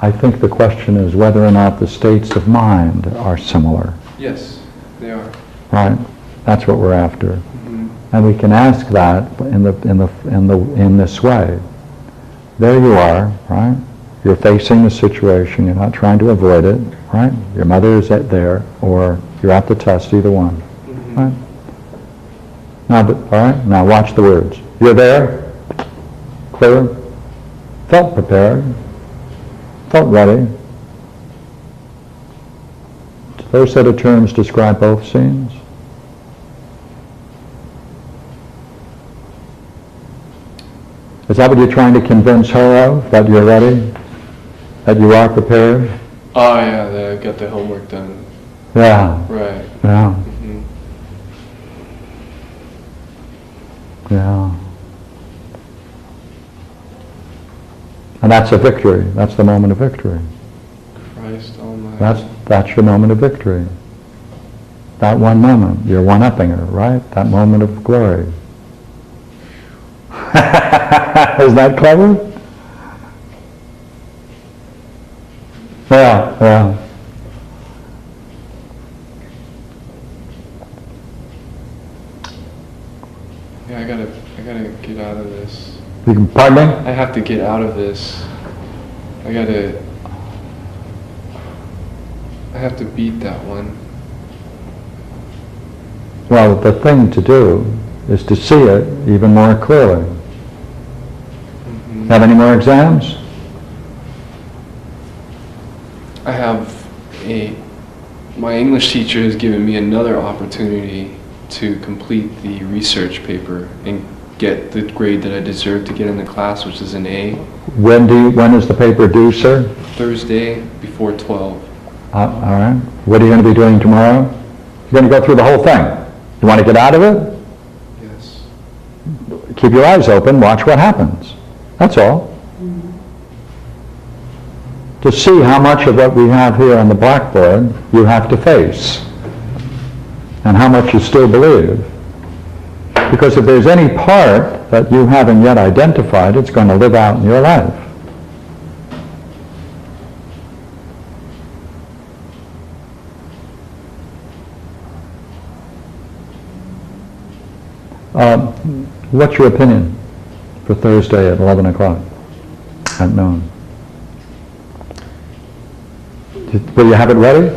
I think the question is whether or not the states of mind are similar, Yes, they are. right? That's what we're after. Mhm. And we can ask that in this way. There you are, right? You're facing the situation, you're not trying to avoid it, right? Your mother is there, or you're at the test, either one, right? Now, all right, now watch the words. You're there, clear, felt prepared, felt ready. Do those set of terms describe both scenes? Is that what you're trying to convince her of? That you're ready? That you are prepared? Oh yeah, I got the homework done. Yeah, Right. yeah, Mhm. yeah. And that's a victory. That's the moment of victory. Christ almighty. That's your moment of victory. That one moment, you're one-upping her, right? That moment of glory. Isn't that clever? Yeah, yeah. Yeah, I gotta get out of this. You can, pardon me? I have to get out of this. I have to beat that one. Well, the thing to do is to see it even more clearly. Mm-hmm. Have any more exams? I have my English teacher has given me another opportunity to complete the research paper and get the grade that I deserve to get in the class, which is an A. When is the paper due, sir? Thursday before 12. All right. What are you going to be doing tomorrow? You're going to go through the whole thing. You want to get out of it? Yes. Keep your eyes open, watch what happens. That's all. To see how much of what we have here on the blackboard you have to face, and how much you still believe. Because if there's any part that you haven't yet identified, it's going to live out in your life. What's your opinion for Thursday at 11 o'clock at noon? Will you have it ready?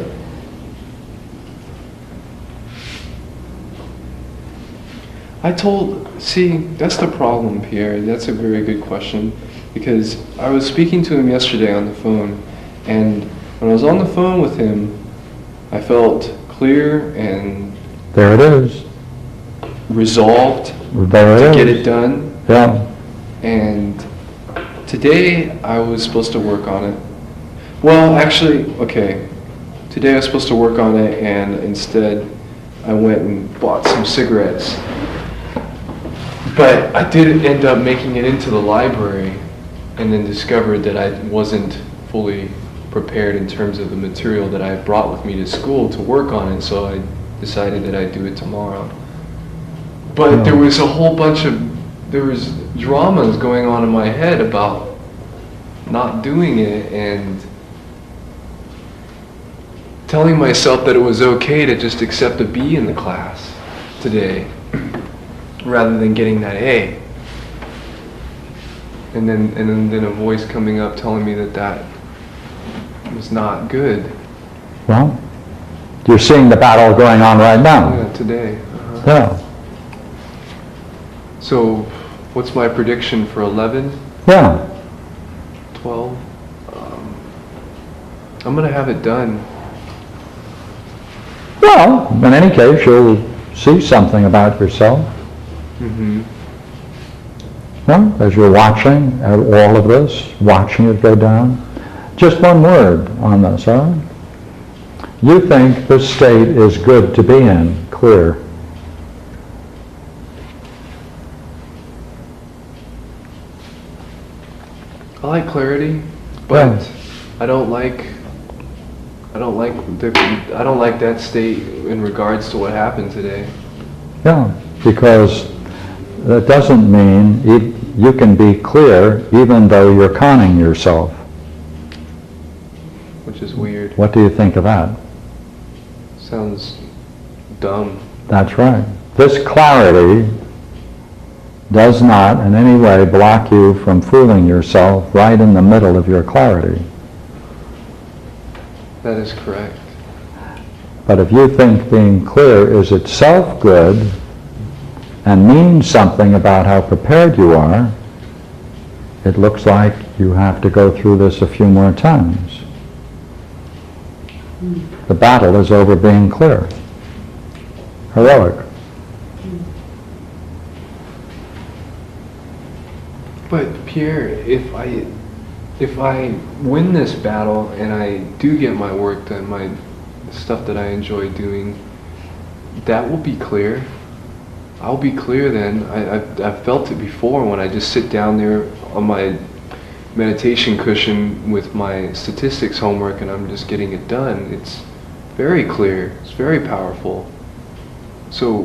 See, that's the problem, Pierre. That's a very good question, because I was speaking to him yesterday on the phone, and when I was on the phone with him, I felt clear and There it is. resolved There it to is. get it done. Yeah. And today I was supposed to work on it. Well, actually, okay. Today I was supposed to work on it, and instead I went and bought some cigarettes. But I did end up making it into the library, and then discovered that I wasn't fully prepared in terms of the material that I brought with me to school to work on it, so I decided that I'd do it tomorrow. But there was a whole bunch of, there was dramas going on in my head about not doing it, and telling myself that it was okay to just accept a B in the class today, rather than getting that A. And then a voice coming up telling me that was not good. Well, you're seeing the battle going on right now. Yeah, today. Yeah. So, what's my prediction for 11, Yeah. 12? I'm gonna have it done. Well, in any case, you'll see something about yourself. Mm-hmm. Well, as you're watching all of this, watching it go down. Just one word on this, all right? You think this state is good to be in, clear. I like clarity, but Yeah. I don't like that state in regards to what happened today. Yeah, because that doesn't mean you can be clear even though you're conning yourself. Which is weird. What do you think of that? Sounds dumb. That's right. This clarity does not in any way block you from fooling yourself right in the middle of your clarity. That is correct. But if you think being clear is itself good and means something about how prepared you are, it looks like you have to go through this a few more times. The battle is over being clear. Heroic. But Pierre, if I win this battle and I do get my work done, my stuff that I enjoy doing, that will be clear. I'll be clear then. I've felt it before when I just sit down there on my meditation cushion with my statistics homework and I'm just getting it done. It's very clear. It's very powerful. So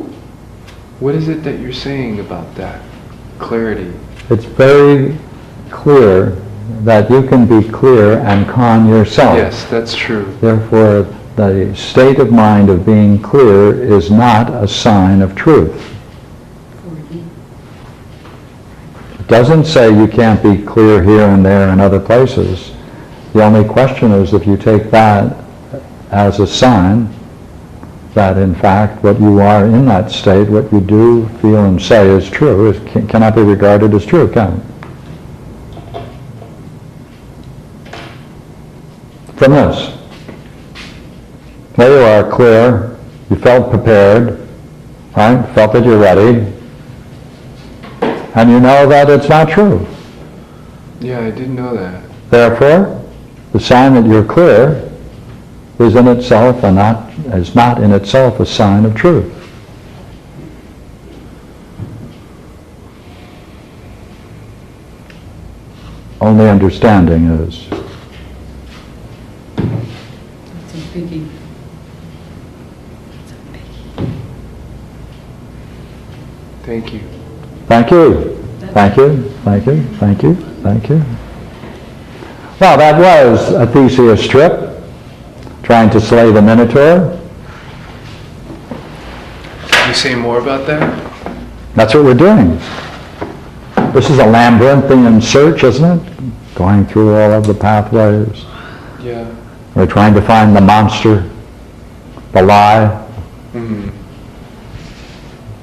what is it that you're saying about that clarity? It's very clear that you can be clear and calm yourself. Yes, that's true. Therefore, the state of mind of being clear is not a sign of truth. It doesn't say you can't be clear here and there and other places. The only question is if you take that as a sign that in fact what you are in that state, what you do, feel, and say is true, cannot be regarded as true, can it? From this. There you are, clear, you felt prepared, right? Felt that you're ready, and you know that it's not true. Yeah, I did know that. Therefore, the sign that you're clear is in itself is not in itself a sign of truth. Only understanding is. That's a biggie. That's a biggie. Thank you. Thank you. Thank you. Thank you. Thank you. Thank you. Well, that was a Theseus trip, trying to slay the Minotaur. Can you say more about that? That's what we're doing. This is a labyrinthian search, isn't it? Going through all of the pathways. Yeah. We're trying to find the monster, the lie. Mm-hmm.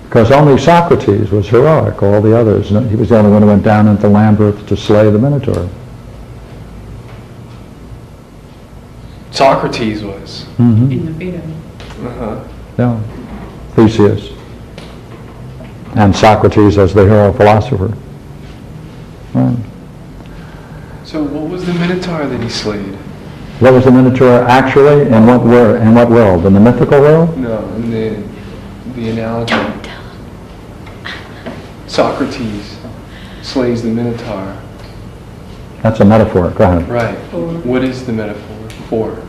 Because only Socrates was heroic, all the others. He was the only one who went down into the labyrinth to slay the Minotaur. Socrates was. Mm-hmm. In the Phaedo. Uh-huh. Yeah. Theseus. And Socrates as the hero philosopher. Right. So what was the Minotaur that he slayed? What was the Minotaur actually? In what world? In what world? In the mythical world? No, in the analogy. Socrates slays the Minotaur. That's a metaphor. Go ahead. Right. For? What is the metaphor for?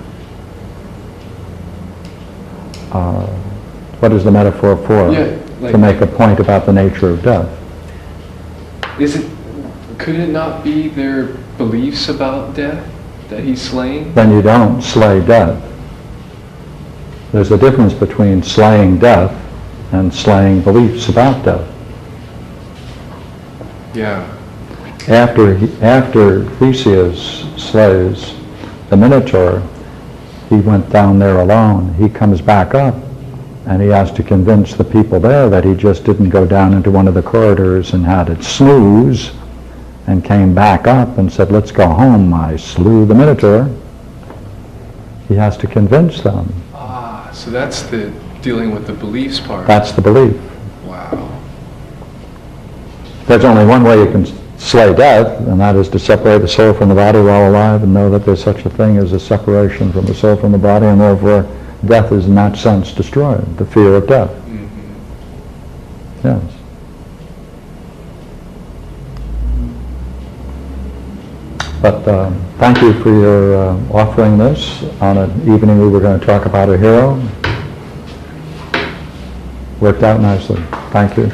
What is the metaphor for? Yeah, like- to make a point about the nature of death. Could it not be their beliefs about death that he's slaying? Then you don't slay death. There's a difference between slaying death and slaying beliefs about death. Yeah. After Theseus slays the Minotaur, he went down there alone. He comes back up, and he has to convince the people there that he just didn't go down into one of the corridors and had it snooze, and came back up and said, let's go home, I slew the Minotaur. He has to convince them. Ah, so that's the dealing with the beliefs part. That's the belief. Wow. There's only one way you can slay death, and that is to separate the soul from the body while alive and know that there's such a thing as a separation from the soul from the body, and therefore death is in that sense destroyed, the fear of death. Mm-hmm. Yes. But thank you for your offering this on an evening we were going to talk about a hero. Worked out nicely. Thank you.